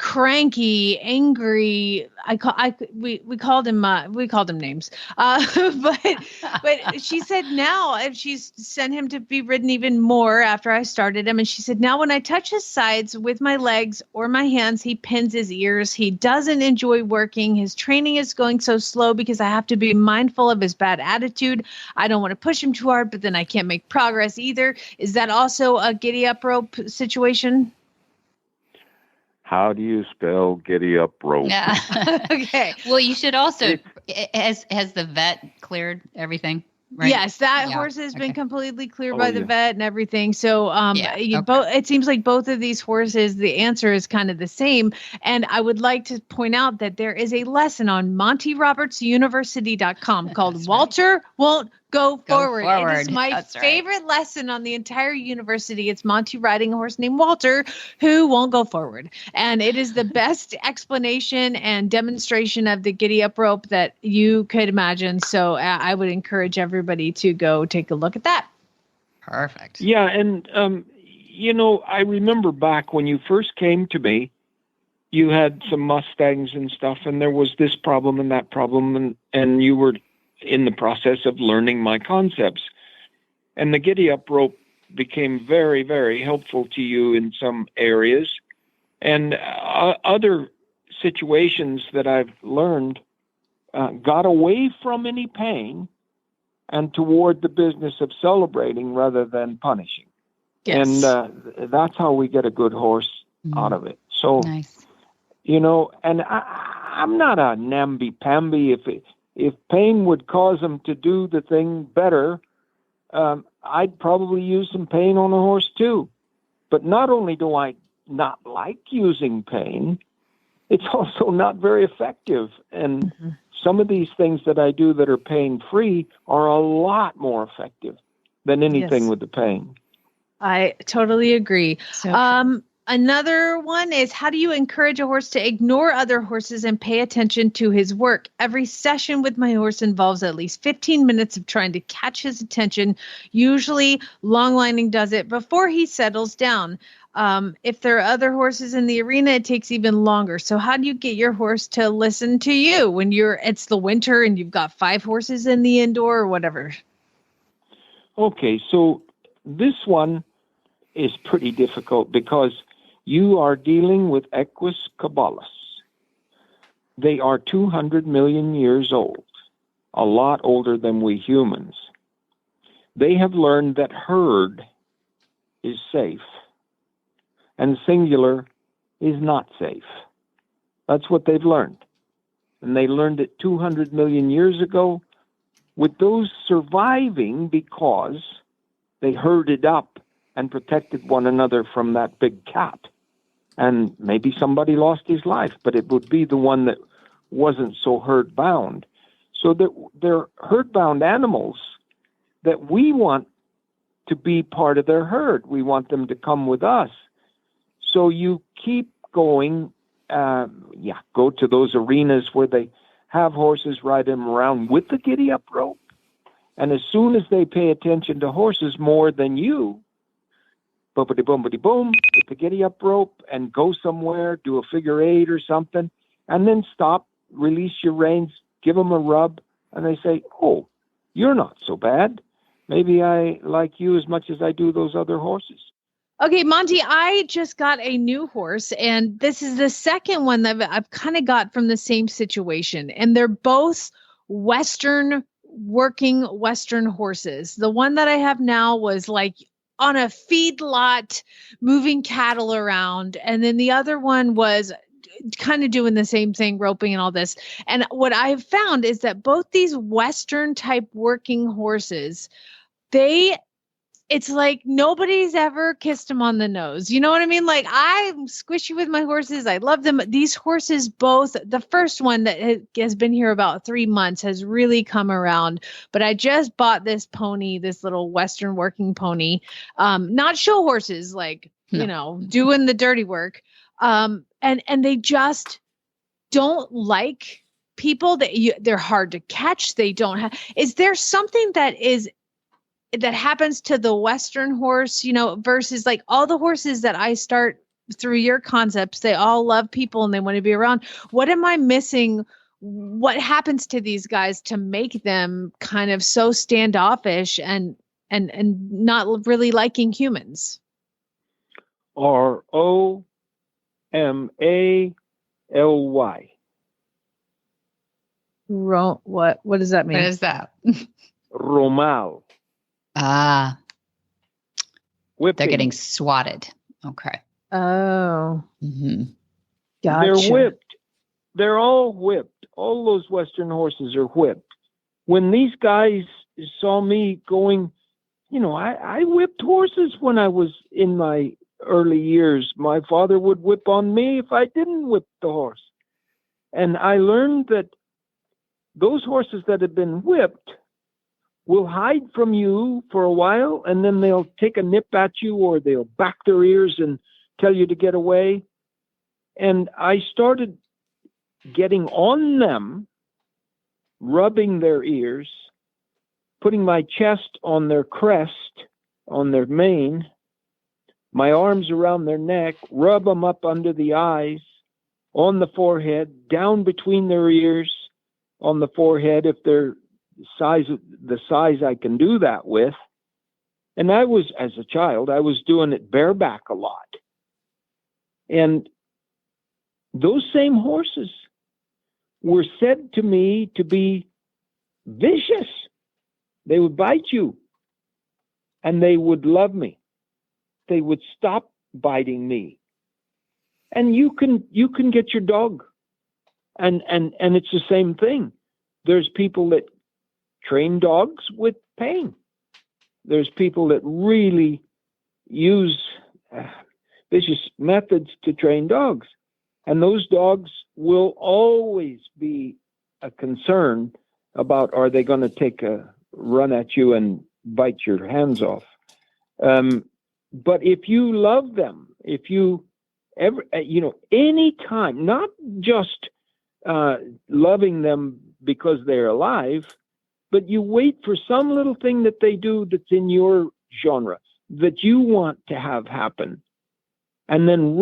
cranky, angry. We called him names. But she said now if she's sent him to be ridden even more after I started him. And she said, now when I touch his sides with my legs or my hands, he pins his ears. He doesn't enjoy working. His training is going so slow because I have to be mindful of his bad attitude. I don't want to push him too hard, but then I can't make progress either. Is that also a giddy up rope situation? How do you spell giddy up rope? Yeah. Okay. Well, you should also, has the vet cleared everything? Right? Yes, that horse has been completely cleared by the vet and everything. So it seems like both of these horses, the answer is kind of the same. And I would like to point out that there is a lesson on MontyRobertsUniversity.com called Walter Won't Go Forward. It is my favorite lesson on the entire university. It's Monty riding a horse named Walter who won't go forward. And it is the best explanation and demonstration of the giddy up rope that you could imagine. So I would encourage everybody to go take a look at that. Perfect. Yeah. And, I remember back when you first came to me, you had some Mustangs and stuff, and there was this problem and that problem, and you were in the process of learning my concepts. And the giddy up rope became very, very helpful to you in some areas. And other situations that I've learned got away from any pain and toward the business of celebrating rather than punishing. Yes. And that's how we get a good horse out of it. So, nice. And I'm not a namby-pamby. If pain would cause them to do the thing better, I'd probably use some pain on a horse too. But not only do I not like using pain, it's also not very effective. And some of these things that I do that are pain-free are a lot more effective than anything with the pain. I totally agree. So another one is, how do you encourage a horse to ignore other horses and pay attention to his work? Every session with my horse involves at least 15 minutes of trying to catch his attention. Usually Long Lining does it before he settles down. If there are other horses in the arena, it takes even longer. So how do you get your horse to listen to you when it's the winter and you've got 5 horses in the indoor or whatever? Okay, so this one is pretty difficult because you are dealing with Equus caballus. They are 200 million years old, a lot older than we humans. They have learned that herd is safe and singular is not safe. That's what they've learned. And they learned it 200 million years ago, with those surviving because they herded up and protected one another from that big cat. And maybe somebody lost his life, but it would be the one that wasn't so herd-bound. So they're herd-bound animals that we want to be part of their herd. We want them to come with us. So you keep going, go to those arenas where they have horses ride them around with the giddy-up rope. And as soon as they pay attention to horses more than you, boom-a-de-boom-a-de-boom, with the giddy-up rope and go somewhere, do a figure 8 or something, and then stop, release your reins, give them a rub, and they say, oh, you're not so bad. Maybe I like you as much as I do those other horses. Okay, Monty, I just got a new horse, and this is the second one that I've kind of got from the same situation, and they're both working Western horses. The one that I have now was like on a feedlot moving cattle around. And then the other one was kind of doing the same thing, roping and all this. And what I've found is that both these Western type working horses, it's like nobody's ever kissed them on the nose. You know what I mean? Like, I'm squishy with my horses. I love them. These horses, both, the first one that has been here about 3 months has really come around. But I just bought this pony, this little Western working pony, not show horses, like, doing the dirty work. And they just don't like people. They're hard to catch. They don't have. Is there something that happens to the Western horse, versus like all the horses that I start through your concepts, they all love people and they want to be around. What am I missing? What happens to these guys to make them kind of so standoffish and not really liking humans? ROMALY. What does that mean? What is that? Romal. Ah, Whipping. they're getting swatted. Okay. Oh. Mm-hmm. Gotcha. They're whipped. They're all whipped. All those Western horses are whipped. When these guys saw me going, I whipped horses when I was in my early years. My father would whip on me if I didn't whip the horse. And I learned that those horses that have been whipped will hide from you for a while, and then they'll take a nip at you, or they'll back their ears and tell you to get away. And I started getting on them, rubbing their ears, putting my chest on their crest, on their mane, my arms around their neck, rub them up under the eyes, on the forehead, down between their ears, on the forehead, if they're the size I can do that with. And I was, as a child, I was doing it bareback a lot. And those same horses were said to me to be vicious. They would bite you, and they would love me. They would stop biting me. And you can get your dog. And it's the same thing. There's people that train dogs with pain. There's people that really use vicious methods to train dogs. And those dogs will always be a concern about, are they going to take a run at you and bite your hands off? But if you love them, if you ever, any time, not just loving them because they're alive, but you wait for some little thing that they do that's in your genre that you want to have happen, and then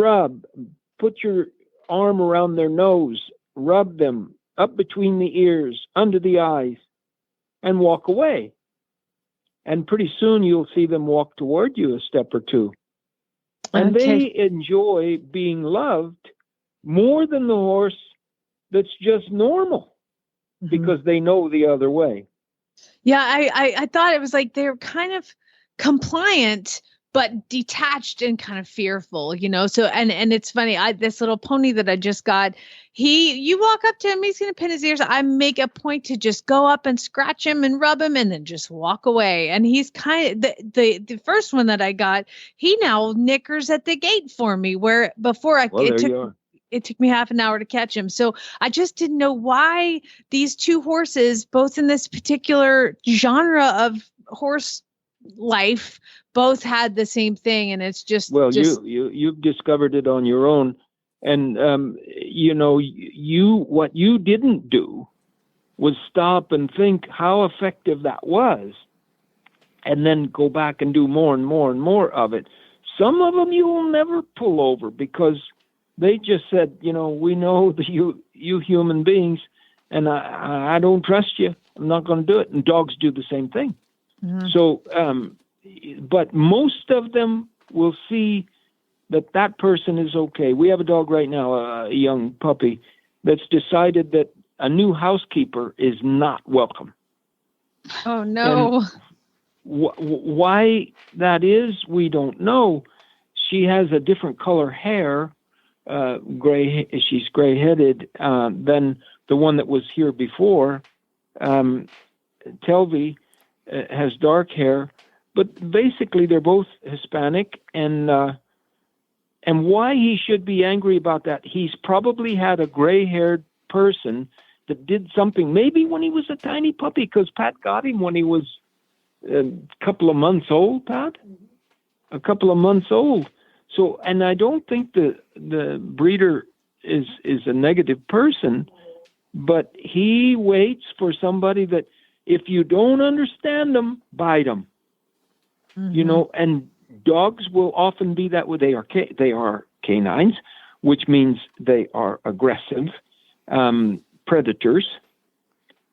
put your arm around their nose, rub them up between the ears, under the eyes, and walk away. And pretty soon you'll see them walk toward you a step or two. And they enjoy being loved more than the horse that's just normal, because they know the other way. Yeah, I thought it was like they're kind of compliant, but detached and kind of fearful, So, and it's funny. This little pony that I just got, you walk up to him, he's going to pin his ears. I make a point to just go up and scratch him and rub him, and then just walk away. And he's kind of the first one that I got. He now knickers at the gate for me, where before it took me half an hour to catch him. So I just didn't know why these two horses, both in this particular genre of horse life, both had the same thing. And it's just, you've discovered it on your own. And, what you didn't do was stop and think how effective that was, and then go back and do more and more and more of it. Some of them you will never pull over, because they just said, we know that you human beings, and I don't trust you. I'm not going to do it. And dogs do the same thing. Mm-hmm. So, but most of them will see that person is okay. We have a dog right now, a young puppy, that's decided that a new housekeeper is not welcome. Oh, no. Why that is, we don't know. She has a different color hair. She's gray-headed than the one that was here before. Telvi has dark hair, but basically they're both Hispanic. And why he should be angry about that? He's probably had a gray-haired person that did something, maybe when he was a tiny puppy, because Pat got him when he was a couple of months old. Pat, a couple of months old. So, and I don't think the breeder is a negative person, but he waits for somebody that, if you don't understand them, bite them. Mm-hmm. And Dogs will often be that way. They are canines, which means they are aggressive predators.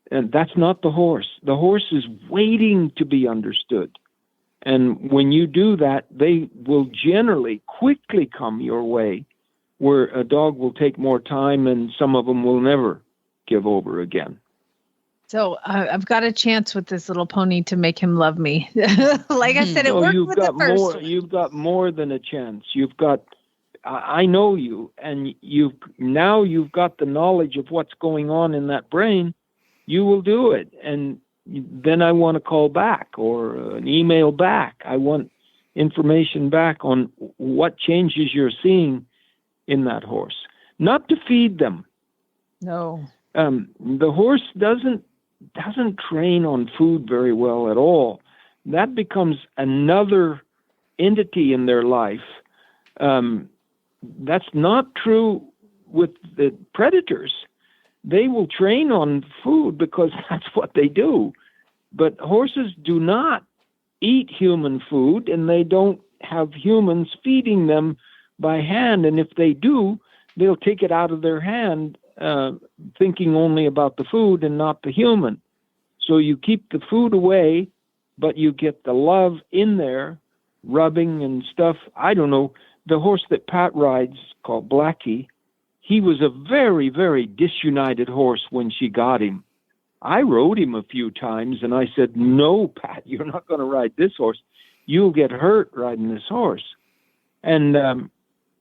And that's not the horse. The horse is waiting to be understood. And when you do that, they will generally quickly come your way, where a dog will take more time and some of them will never give over again. So I've got a chance with this little pony to make him love me. Like I said, it worked with the first one. You've got more than a chance. I know you, and you've got the knowledge of what's going on in that brain. You will do it. And then I want a call back or an email back. I want information back on what changes you're seeing in that horse. Not to feed them. No. The horse doesn't train on food very well at all. That becomes another entity in their life. That's not true with the predators. They will train on food because that's what they do. But horses do not eat human food, and they don't have humans feeding them by hand. And if they do, they'll take it out of their hand, thinking only about the food and not the human. So you keep the food away, but you get the love in there, rubbing and stuff. I don't know. The horse that Pat rides, called Blackie, he was a very, very disunited horse when she got him. I rode him a few times, and I said, "No, Pat, you're not going to ride this horse. You'll get hurt riding this horse." And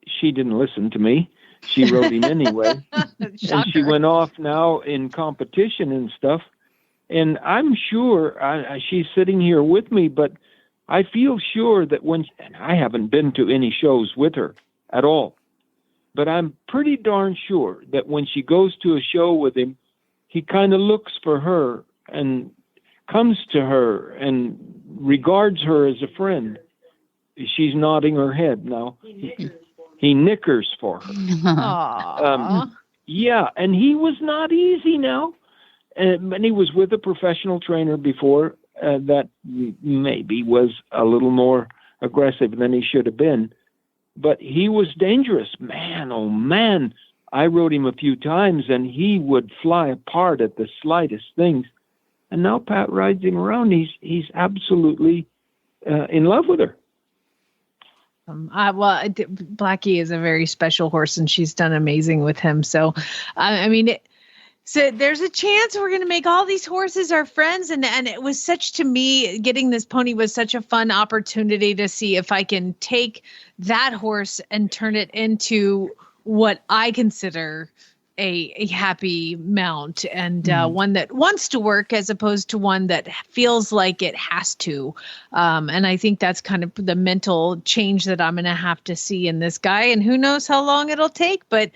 she didn't listen to me. She rode him anyway. And she went off now in competition and stuff. And I'm sure she's sitting here with me, but I feel sure that and I haven't been to any shows with her at all, but I'm pretty darn sure that when she goes to a show with him, he kind of looks for her and comes to her and regards her as a friend. She's nodding her head now. He nickers for her. Yeah, and he was not easy now. And he was with a professional trainer before that maybe was a little more aggressive than he should have been. But he was dangerous. Man, oh man. I rode him a few times, and he would fly apart at the slightest things. And now Pat rides him around. He's absolutely in love with her. Blackie is a very special horse, and she's done amazing with him. So, so there's a chance we're going to make all these horses our friends. And it was to me, getting this pony was such a fun opportunity to see if I can take that horse and turn it into what I consider a happy mount, and one that wants to work as opposed to one that feels like it has to. And I think that's kind of the mental change that I'm going to have to see in this guy, and who knows how long it'll take. But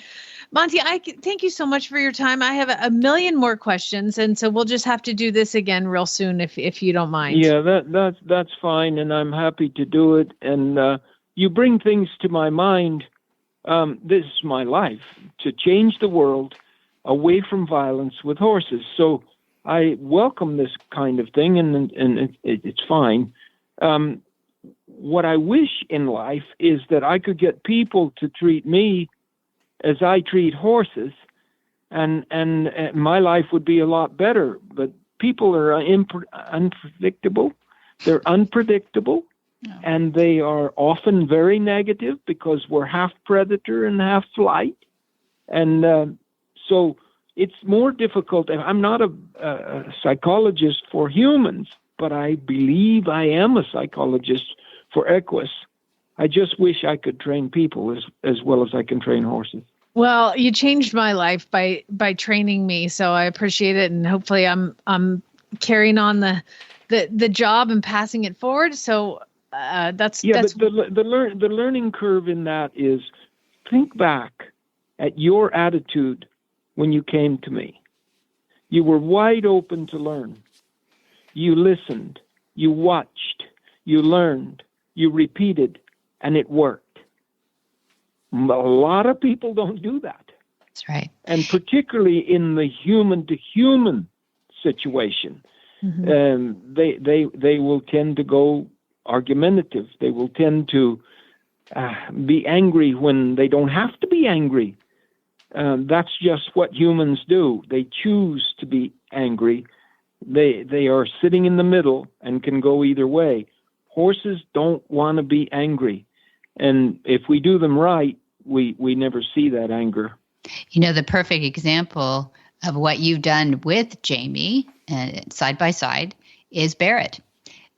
Monty, thank you so much for your time. I have a million more questions, and so we'll just have to do this again real soon if you don't mind. Yeah, that's fine, and I'm happy to do it. And you bring things to my mind. This is my life, to change the world away from violence with horses. So I welcome this kind of thing, and it's fine. What I wish in life is that I could get people to treat me as I treat horses, and my life would be a lot better. But people are unpredictable. They're unpredictable. No. And they are often very negative because we're half predator and half flight. And so it's more difficult. I'm not a psychologist for humans, but I believe I am a psychologist for equus. I just wish I could train people as well as I can train horses. Well, you changed my life by training me, so I appreciate it. And hopefully I'm carrying on the job and passing it forward. So that's but the learning curve in that is, think back at your attitude when you came to me. You were wide open to learn. You listened, you watched, you learned, you repeated, and it worked. A lot of people don't do that. That's right. And particularly in the human to human situation, they will tend to go argumentative. They will tend to be angry when they don't have to be angry. That's just what humans do. They choose to be angry. They are sitting in the middle and can go either way. Horses don't want to be angry. And if we do them right, we never see that anger. You know, the perfect example of what you've done with Jamie, side by side, is Barrett.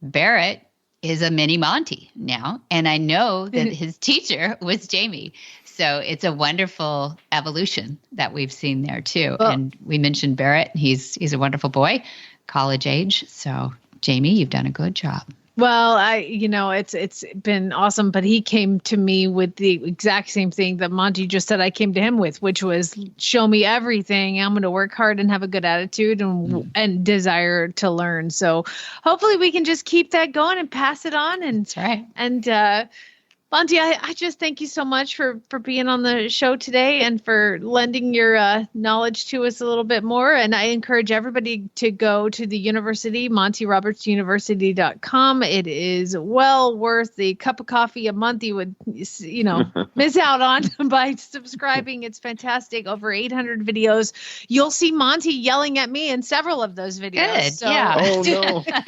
Barrett is a mini Monty now, and I know that his teacher was Jamie. So it's a wonderful evolution that we've seen there too. Well, and we mentioned Barrett. He's a wonderful boy, college age. So Jamie, you've done a good job. Well, it's been awesome, but he came to me with the exact same thing that Monty just said I came to him with, which was show me everything. I'm going to work hard and have a good attitude and desire to learn. So hopefully we can just keep that going and pass it on. And that's right. And Monty, I just thank you so much for being on the show today and for lending your knowledge to us a little bit more. And I encourage everybody to go to the university, MontyRobertsUniversity.com. It is well worth the cup of coffee a month you would, miss out on by subscribing. It's fantastic. Over 800 videos. You'll see Monty yelling at me in several of those videos. Good. So. Yeah. Oh,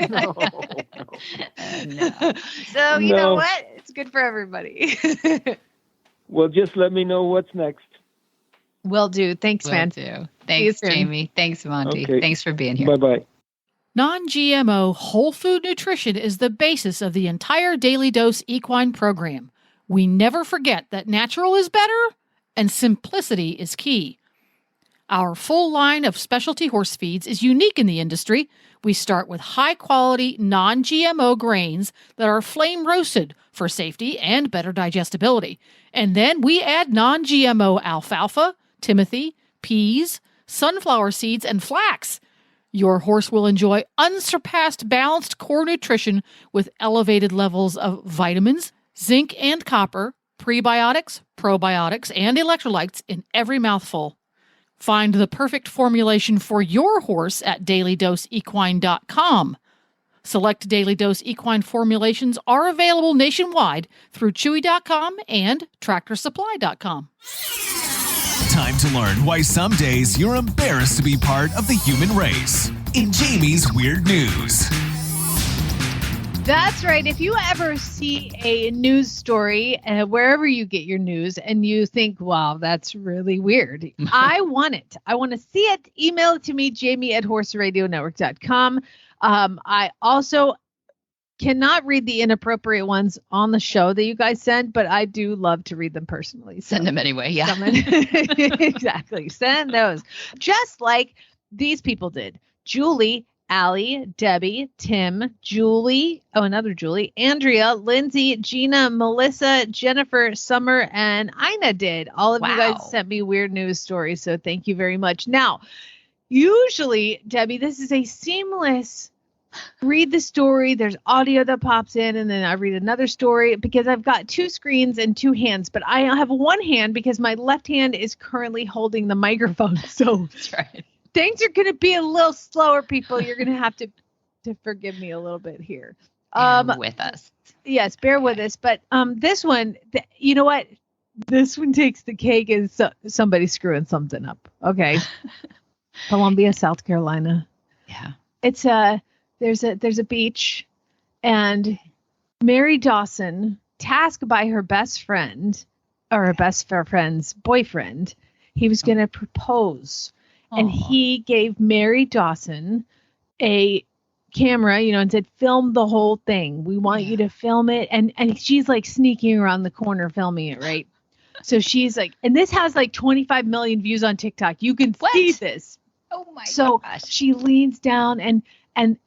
no. No. So you know what? It's good for everybody. Well, just let me know what's next. Will do. Thanks, man. Do. Thanks, Jamie. Thanks, Monty. Okay. Thanks for being here. Bye-bye. Non-GMO whole food nutrition is the basis of the entire Daily Dose Equine program. We never forget that natural is better and simplicity is key. Our full line of specialty horse feeds is unique in the industry. We start with high-quality, non-GMO grains that are flame-roasted for safety and better digestibility. And then we add non-GMO alfalfa, timothy, peas, sunflower seeds, and flax. Your horse will enjoy unsurpassed balanced core nutrition with elevated levels of vitamins, zinc and copper, prebiotics, probiotics, and electrolytes in every mouthful. Find the perfect formulation for your horse at dailydoseequine.com. Select Daily Dose Equine formulations are available nationwide through Chewy.com and TractorSupply.com. Time to learn why some days you're embarrassed to be part of the human race. In Jamie's Weird News. That's right. If you ever see a news story, wherever you get your news, and you think, wow, that's really weird, I want it. I want to see it. Email it to me, jamie@horseradionetwork.com. I also cannot read the inappropriate ones on the show that you guys send, but I do love to read them personally. So send them anyway. Yeah. Exactly. Send those. Just like these people did. Julie, Allie, Debbie, Tim, Julie, another Julie, Andrea, Lindsay, Gina, Melissa, Jennifer, Summer, and Ina did. All of you guys sent me weird news stories, so thank you very much. Now, usually, Debbie, this is a seamless read the story. There's audio that pops in, and then I read another story because I've got two screens and two hands, but I have one hand because my left hand is currently holding the microphone. So that's right. Things are going to be a little slower, people. You're going to have to forgive me a little bit here. Bear with us. Yes, bear with us. But this one, you know what? This one takes the cake as somebody screwing something up. Okay. Columbia, South Carolina. Yeah. It's there's a beach, and Mary Dawson, tasked by her best friend or her best friend's boyfriend, he was going to propose. And he gave Mary Dawson a camera, and said, film the whole thing. We want you to film it. And she's like sneaking around the corner filming it, right? So she's like, and this has like 25 million views on TikTok. You can see this. Oh my gosh. So she leans down and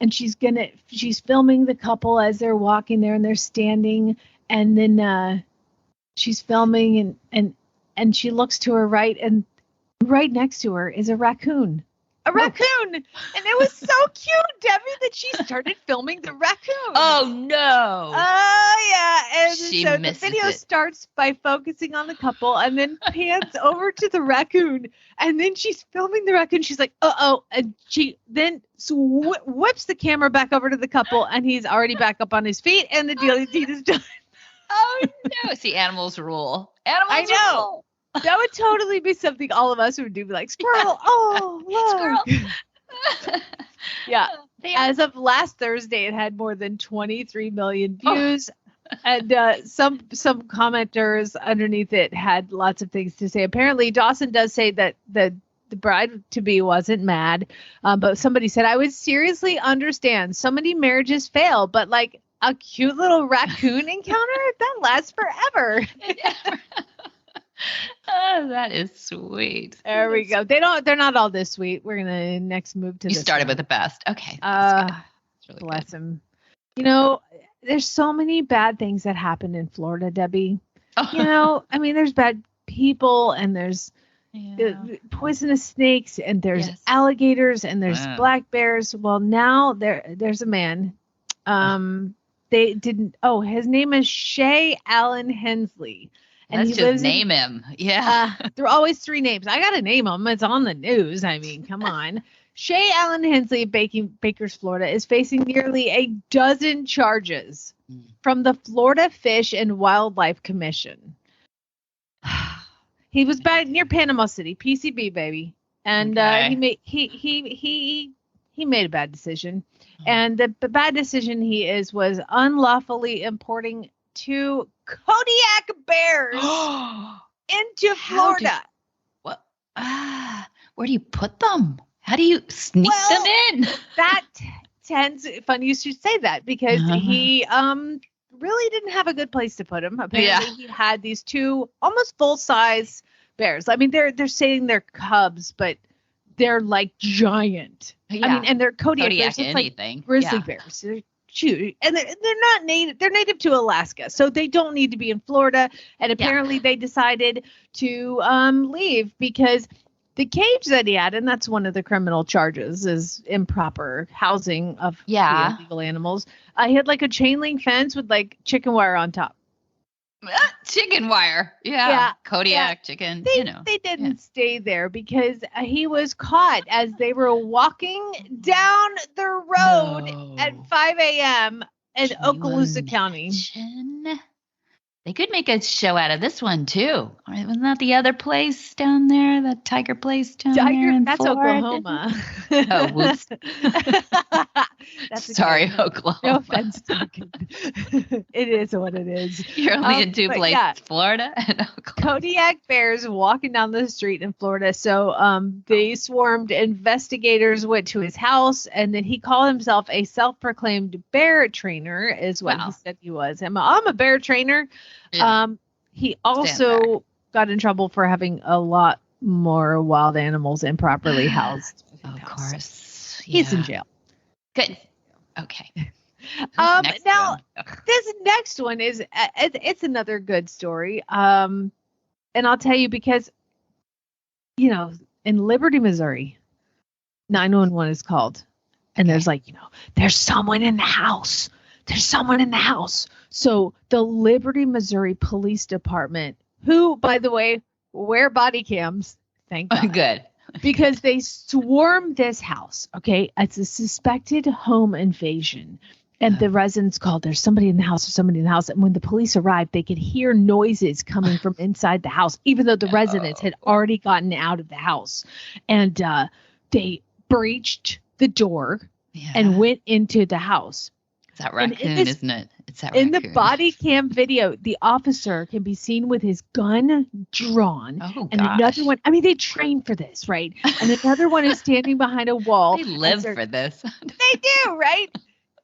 she's filming the couple as they're walking there, and they're standing, and then she's filming and she looks to her right, and right next to her is a raccoon. a raccoon. And it was so cute, Debbie, that she started filming the raccoon. Oh, no. Oh, yeah. And She so the misses video it. starts by focusing on the couple and then pans over to the raccoon. And then she's filming the raccoon. She's like, uh-oh. And she then whips the camera back over to the couple, and he's already back up on his feet, and the daily deed is done. Oh, no. See, animals rule. Animals I know. rule. That would totally be something all of us would do. Be like, squirrel. Oh, look. Squirrel. Yeah. They are- As of last Thursday, it had more than 23 million views. And some commenters underneath it had lots of things to say. Apparently, Dawson does say that the bride-to-be wasn't mad. But somebody said, I would seriously understand. So many marriages fail, but like a cute little raccoon encounter, that lasts forever. Oh, that is sweet. There we go. They're not all this sweet. We're going to next move to You this started one. with the best. Okay. That's good. That's really Bless good. him. You know, there's so many bad things that happen in Florida, Debbie. Oh. You know, I mean, there's bad people, and there's poisonous snakes, and there's Yes. alligators, and there's Wow. black bears. Well, now there's a man. They didn't. Oh, his name is Shay Allen Hensley, and Let's he just lives in name him. Yeah. there are always three names. I got to name them. It's on the news. I mean, come on. Shay Allen Hensley of Bakers, Florida, is facing nearly a dozen charges from the Florida Fish and Wildlife Commission. He was near Panama City, PCB, baby, and Okay. he made a bad decision. And the bad decision was unlawfully importing 2 Kodiak bears into Florida. What? Where do you put them? How do you sneak them in? That funny you should say that, because he really didn't have a good place to put him. Apparently he had these 2 almost full-size bears. I mean, they're saying they're cubs, but they're like giant. Yeah. I mean, and they're Kodiak bears. It's anything. like grizzly Yeah. bears. They're huge. And they're not native. They're native to Alaska, so they don't need to be in Florida. And apparently they decided to leave because the cage that he had, and that's one of the criminal charges, is improper housing of illegal animals. He had like a chain link fence with like chicken wire on top. Chicken wire. Yeah. Kodiak chicken. They didn't stay there because he was caught as they were walking down the road at 5 a.m. in Okaloosa County. They could make a show out of this one too. Wasn't that the other place down there? The tiger place down there in That's Florida? Oklahoma. Oh, whoops. That's Sorry, okay. Oklahoma. No offense. It is what it is. You're only in 2 but places, yeah. Florida and Oklahoma. Kodiak bears walking down the street in Florida. So they swarmed. Investigators went to his house, and then he called himself a self-proclaimed bear trainer, is what he said he was. I'm a bear trainer. Yeah. He also got in trouble for having a lot more wild animals improperly housed. Of course. He's in jail. Good. Okay. Now one? this next one is it's another good story. And I'll tell you because, you know, in Liberty, Missouri, 911 is called, and there's like, there's someone in the house. There's someone in the house. So the Liberty, Missouri Police Department, who, by the way, wear body cams, thank God. Good. Because they swarmed this house. Okay. It's a suspected home invasion. And the residents called, there's somebody in the house, there's somebody in the house. And when the police arrived, they could hear noises coming from inside the house, even though the residents had already gotten out of the house. And they breached the door and went into the house. It's that raccoon, isn't it? It's that in raccoon. the body cam video, the officer can be seen with his gun drawn. Oh, and gosh. another one, I mean, they train for this, right? And another one is standing behind a wall. They live and for this. They do, right?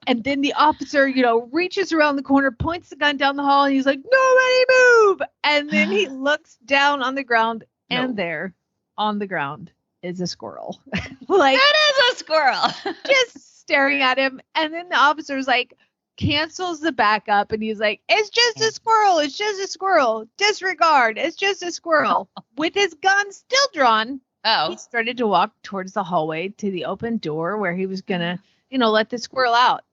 And then the officer, reaches around the corner, points the gun down the hall, and he's like, nobody move. And then he looks down on the ground, and there on the ground is a squirrel. Like, That is a squirrel. just staring at him. And then the officer's like, cancels the backup, and he's like, it's just a squirrel. It's just a squirrel. Disregard. It's just a squirrel. With his gun still drawn he started to walk towards the hallway to the open door where he was going to, let the squirrel out.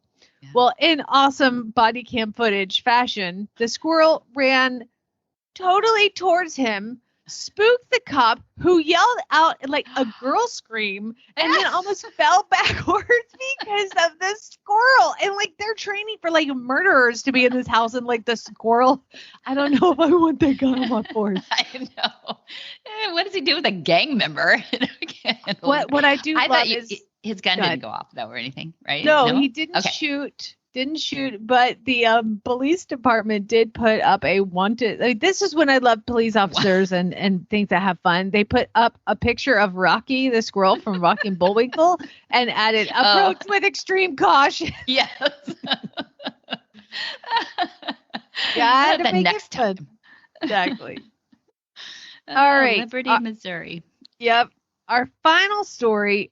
Yeah. Well, in awesome body cam footage fashion, the squirrel ran totally towards him, spooked the cop, who yelled out like a girl scream, and then almost fell backwards because of the squirrel. And like they're training for like murderers to be in this house, and like the squirrel, I don't know if I want that guy on my force. I know. What does he do with a gang member? What I do love is his gun didn't go off though or anything, right? No, he didn't shoot. Didn't shoot, but the police department did put up a wanted. Like, this is when I love police officers and things that have fun. They put up a picture of Rocky the squirrel from Rocky and Bullwinkle and added approach with extreme caution. Yes. Gotta the make next it fun. time. Exactly. All right. Liberty, Missouri. Yep. Our final story,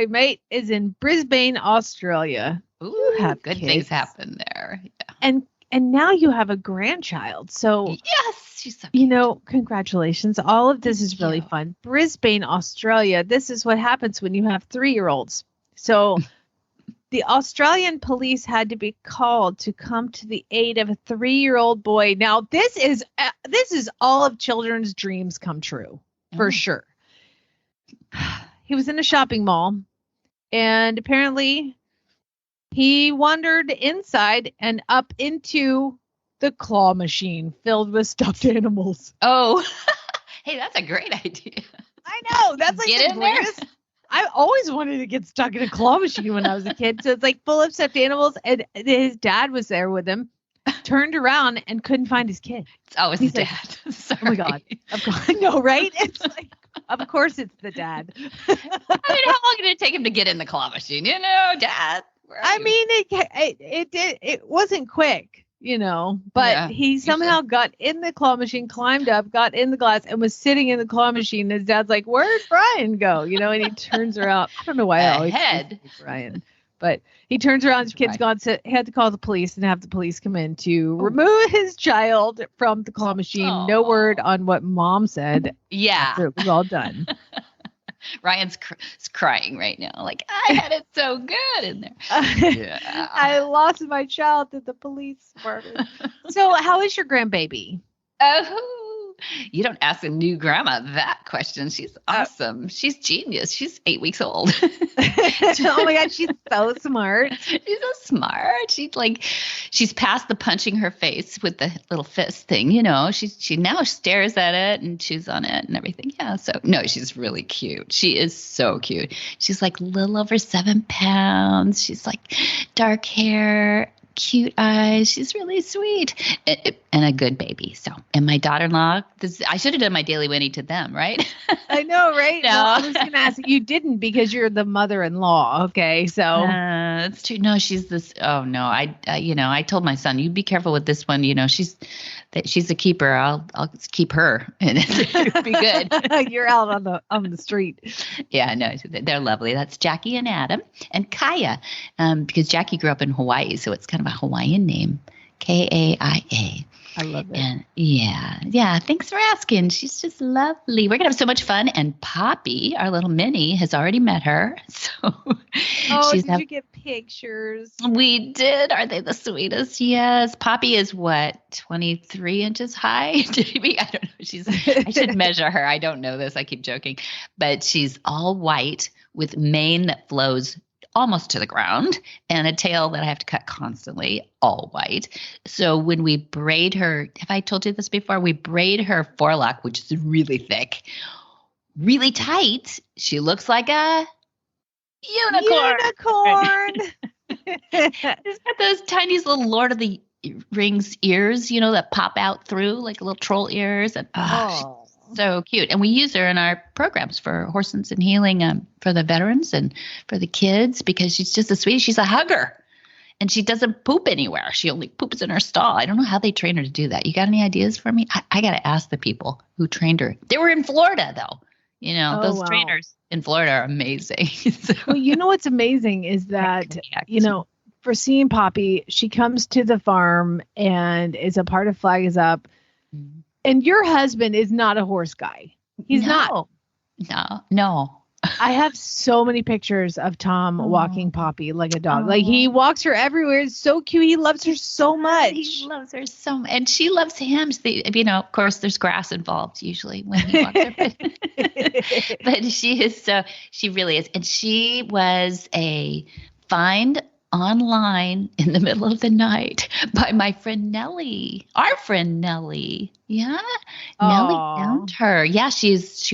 mate, is in Brisbane, Australia. Ooh, good things happen there. Yeah. And now you have a grandchild. So yes, she's so cute. Congratulations. All of this is really fun. Brisbane, Australia. This is what happens when you have 3-year-olds. So the Australian police had to be called to come to the aid of a 3-year-old boy. Now this is all of children's dreams come true for sure. He was in a shopping mall, and apparently he wandered inside and up into the claw machine filled with stuffed animals. Oh, hey, that's a great idea. I know. That's like the greatest. I always wanted to get stuck in a claw machine when I was a kid. So it's like full of stuffed animals. And his dad was there with him, turned around and couldn't find his kid. It's always his dad. Oh my God. I know, right? It's like, of course it's the dad. I mean, how long did it take him to get in the claw machine? Dad. I mean, it wasn't quick, but he somehow got in the claw machine, climbed up, got in the glass, and was sitting in the claw machine. His dad's like, "Where'd Brian go?" And he turns around. I don't know why I always say Brian, but he turns around. His kid's gone. So he had to call the police and have the police come in to remove his child from the claw machine. Oh. No word on what mom said. Yeah, after it was all done. Ryan's crying right now. Like, I had it so good in there. I lost my child to the police department. So how is your grandbaby? Oh, you don't ask a new grandma that question. She's awesome. She's genius. She's 8 weeks old. Oh my God, she's so smart. She's so smart. She's past the punching her face with the little fist thing. She now stares at it and chews on it and everything. Yeah. So no, she's really cute. She is so cute. She's like a little over 7 pounds. She's like dark hair, cute eyes. She's really sweet and a good baby. So, and my daughter-in-law, I should have done my daily Winnie to them, right? I know, right? No. Well, I was going to ask you didn't because you're the mother-in-law. Okay. So it's true. No, she's this. Oh no. I told my son, you be careful with this one. She's a keeper. I'll keep her and it'll be good. You're out on the street. Yeah, no, they're lovely. That's Jackie and Adam and Kaya, because Jackie grew up in Hawaii. So it's kind of a Hawaiian name, Kaia. I love it. And yeah. Thanks for asking. She's just lovely. We're gonna have so much fun. And Poppy, our little Minnie, has already met her. So, did you get pictures? We did. Are they the sweetest? Yes. Poppy is what, 23 inches high? Maybe I don't know. I should measure her. I don't know this. I keep joking, but she's all white with mane that flows almost to the ground and a tail that I have to cut constantly, all white. So when we braid her, have I told you this before? We braid her forelock, which is really thick, really tight. She looks like a unicorn. She's got those tiny little Lord of the Rings ears, that pop out through like little troll ears. And she's so cute. And we use her in our programs for Horses and Healing, for the veterans and for the kids, because she's just a sweet. She's a hugger and she doesn't poop anywhere. She only poops in her stall. I don't know how they train her to do that. You got any ideas for me? I got to ask the people who trained her. They were in Florida though. Those trainers in Florida are amazing. So, well, what's amazing is that, for seeing Poppy, she comes to the farm and is a part of Flag Is Up. And your husband is not a horse guy. He's not. No. I have so many pictures of Tom walking Poppy like a dog. Like he walks her everywhere. It's so cute. He loves her so much. He loves her so much. And she loves him. Of course, there's grass involved usually when he walks her. But she really is. And she was a find online in the middle of the night by my friend Nellie, our friend Nellie. Yeah. Nellie found her. Yeah. She is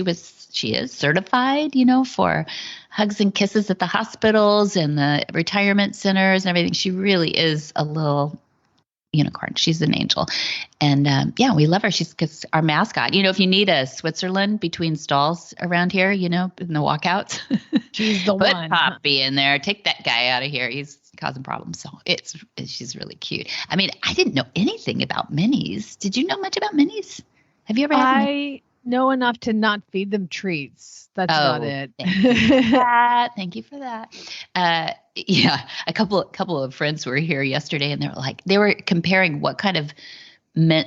certified, for hugs and kisses at the hospitals and the retirement centers and everything. She really is a little unicorn. She's an angel. And we love her. She's our mascot. If you need a Switzerland between stalls around here, in the walkouts, she's the put one. Put Poppy in there. Take that guy out of here. He's causing problems. So she's really cute. I mean, I didn't know anything about minis. Did you know much about minis? Have you ever had I know enough to not feed them treats. That's about it. Thank you for that. A couple of friends were here yesterday, and they were comparing what kind of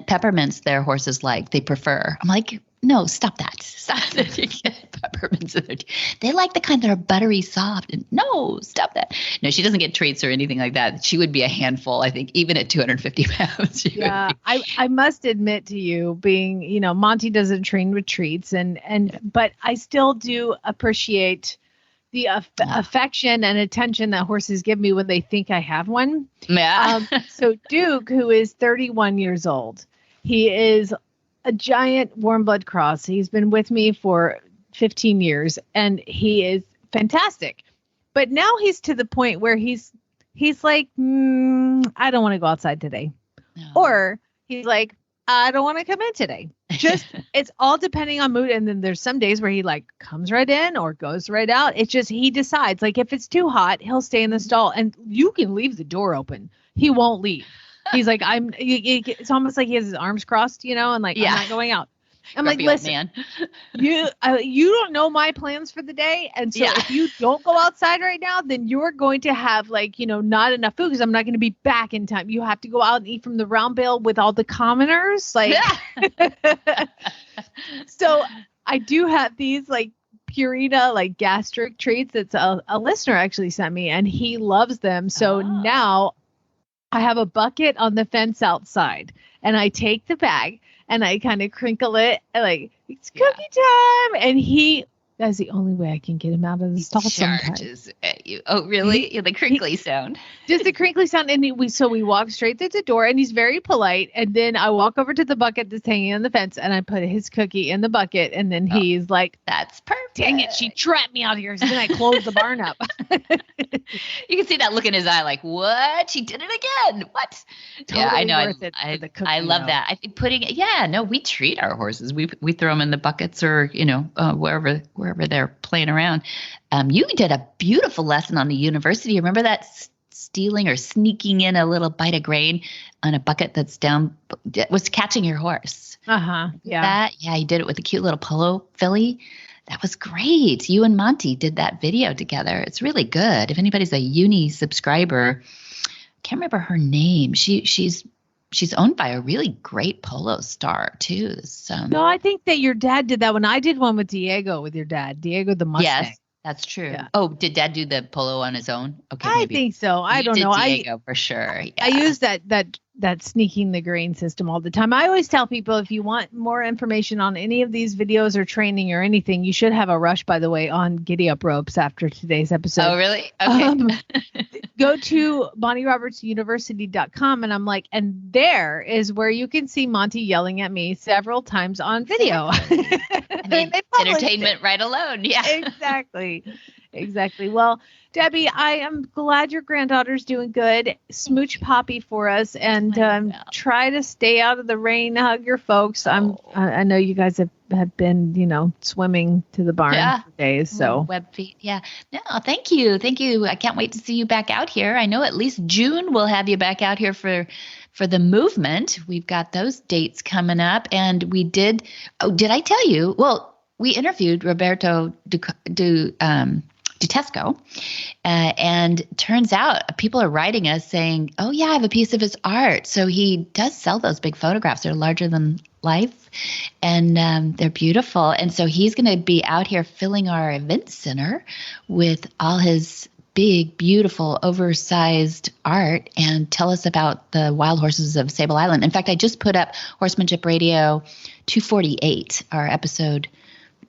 peppermints their horses like. They prefer. I'm like, no, stop that. Stop that. You get peppermints in their tea. They like the kind that are buttery soft. And no, stop that. No, she doesn't get treats or anything like that. She would be a handful, I think, even at 250 pounds. I must admit to you, being, Monty doesn't train with treats, but I still do appreciate the affection and attention that horses give me when they think I have one. Yeah. So Duke, who is 31 years old, he is a giant warm blood cross. He's been with me for 15 years and he is fantastic. But now he's to the point where he's like, I don't want to go outside today. No. Or he's like, I don't want to come in today. Just, it's all depending on mood. And then there's some days where he comes right in or goes right out. It's just, he decides, if it's too hot, he'll stay in the stall and you can leave the door open. He won't leave. He's like, it's almost like he has his arms crossed, and I'm not going out. I'm like, listen, man. you don't know my plans for the day. And so if you don't go outside right now, then you're going to have not enough food because I'm not going to be back in time. You have to go out and eat from the round bale with all the commoners. So I do have these Purina, gastric treats. It's a listener actually sent me and he loves them. So now I have a bucket on the fence outside and I take the bag and I kind of crinkle it and it's cookie time. And that's the only way I can get him out of the stall sometimes. At you. Oh, really? The crinkly sound. Just the crinkly sound. And we walk straight through the door and he's very polite. And then I walk over to the bucket that's hanging on the fence and I put his cookie in the bucket. And then he's like, that's perfect. Dang it. She trapped me out here. So then I close the barn up. You can see that look in his eye. Like, what? She did it again. What? Totally I know. I love that. I think we treat our horses. We throw them in the buckets or, wherever they're playing around. You did a beautiful lesson on the university. Remember that stealing or sneaking in a little bite of grain on a bucket that's down, was catching your horse. Yeah. You did it with a cute little polo filly. That was great. You and Monty did that video together. It's really good. If anybody's a uni subscriber, can't remember her name. She's owned by a really great polo star too. No, I think that your dad did that one. I did one with Diego the Mustang. Yes, that's true. Yeah. Oh, did Dad do the polo on his own? Okay, I think so. I don't know. Diego for sure. Yeah. I use that sneaking the grain system all the time. I always tell people if you want more information on any of these videos or training or anything, you should have a rush, by the way, on Giddy Up Ropes after today's episode. Oh, really? Okay. Go to MontyRobertsUniversity.com and there is where you can see Monty yelling at me several times on video. Entertainment right alone. Yeah. Exactly. Well, Debbie, I am glad your granddaughter's doing good. Smooch Poppy for us and try to stay out of the rain. Hug your folks. I know you guys have been, swimming to the barn for days. So web feet. Yeah. No, thank you. I can't wait to see you back out here. I know at least June we'll have you back out here for the movement. We've got those dates coming up. And we did I tell you? Well, we interviewed Roberto Dutesco, and turns out people are writing us saying, oh yeah, I have a piece of his art. So he does sell those big photographs. They're larger than life, and they're beautiful. And so he's going to be out here filling our event center with all his big, beautiful, oversized art and tell us about the wild horses of Sable Island. In fact, I just put up Horsemanship Radio 248, our episode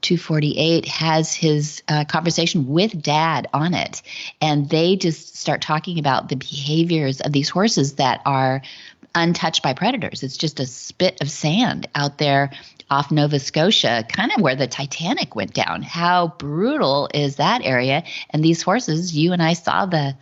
248 has his conversation with Dad on it. And they just start talking about the behaviors of these horses that are untouched by predators. It's just a spit of sand out there off Nova Scotia, kind of where the Titanic went down. How brutal is that area? And these horses, you and I saw the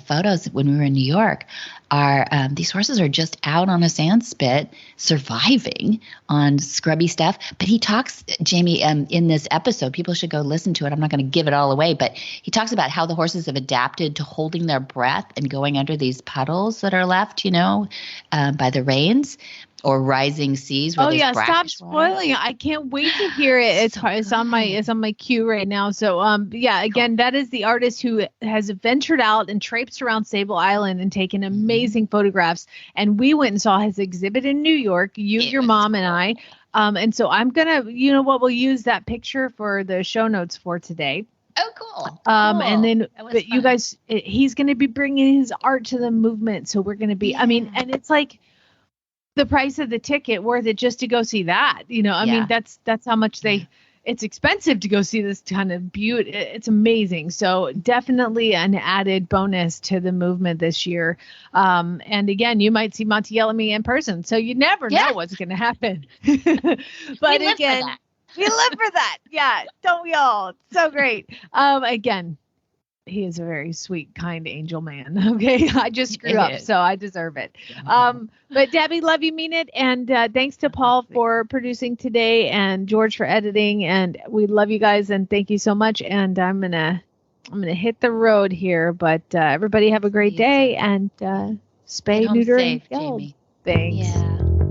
photos when we were in New York, are these horses are just out on a sand spit, surviving on scrubby stuff. But he talks, Jamie, in this episode, people should go listen to it. I'm not going to give it all away, but he talks about how the horses have adapted to holding their breath and going under these puddles that are left, by the rains or rising seas. Oh yeah, stop spoiling it. I can't wait to hear it. It's on my queue right now. So again, that is the artist who has ventured out and traipsed around Sable Island and taken amazing photographs. And we went and saw his exhibit in New York, your mom and I. And so I'm gonna, we'll use that picture for the show notes for today. Oh, cool. And then, but you guys, he's going to be bringing his art to the movement. So we're going to be, and it's like the price of the ticket worth it just to go see that, I mean, that's how much it's expensive to go see this kind of beauty. It's amazing. So definitely an added bonus to the movement this year. And again, you might see Monty yell at me in person. So you never know what's going to happen. But again, we live for that. Yeah. Don't we all? So great. Again, he is a very sweet, kind angel man. Okay. I just screwed up, so I deserve it. But Debbie, love you, mean it. And thanks to Paul for producing today and George for editing. And we love you guys. And thank you so much. And I'm going to hit the road here, but everybody have a great day and spay, neuter, and geld. Thanks. Yeah.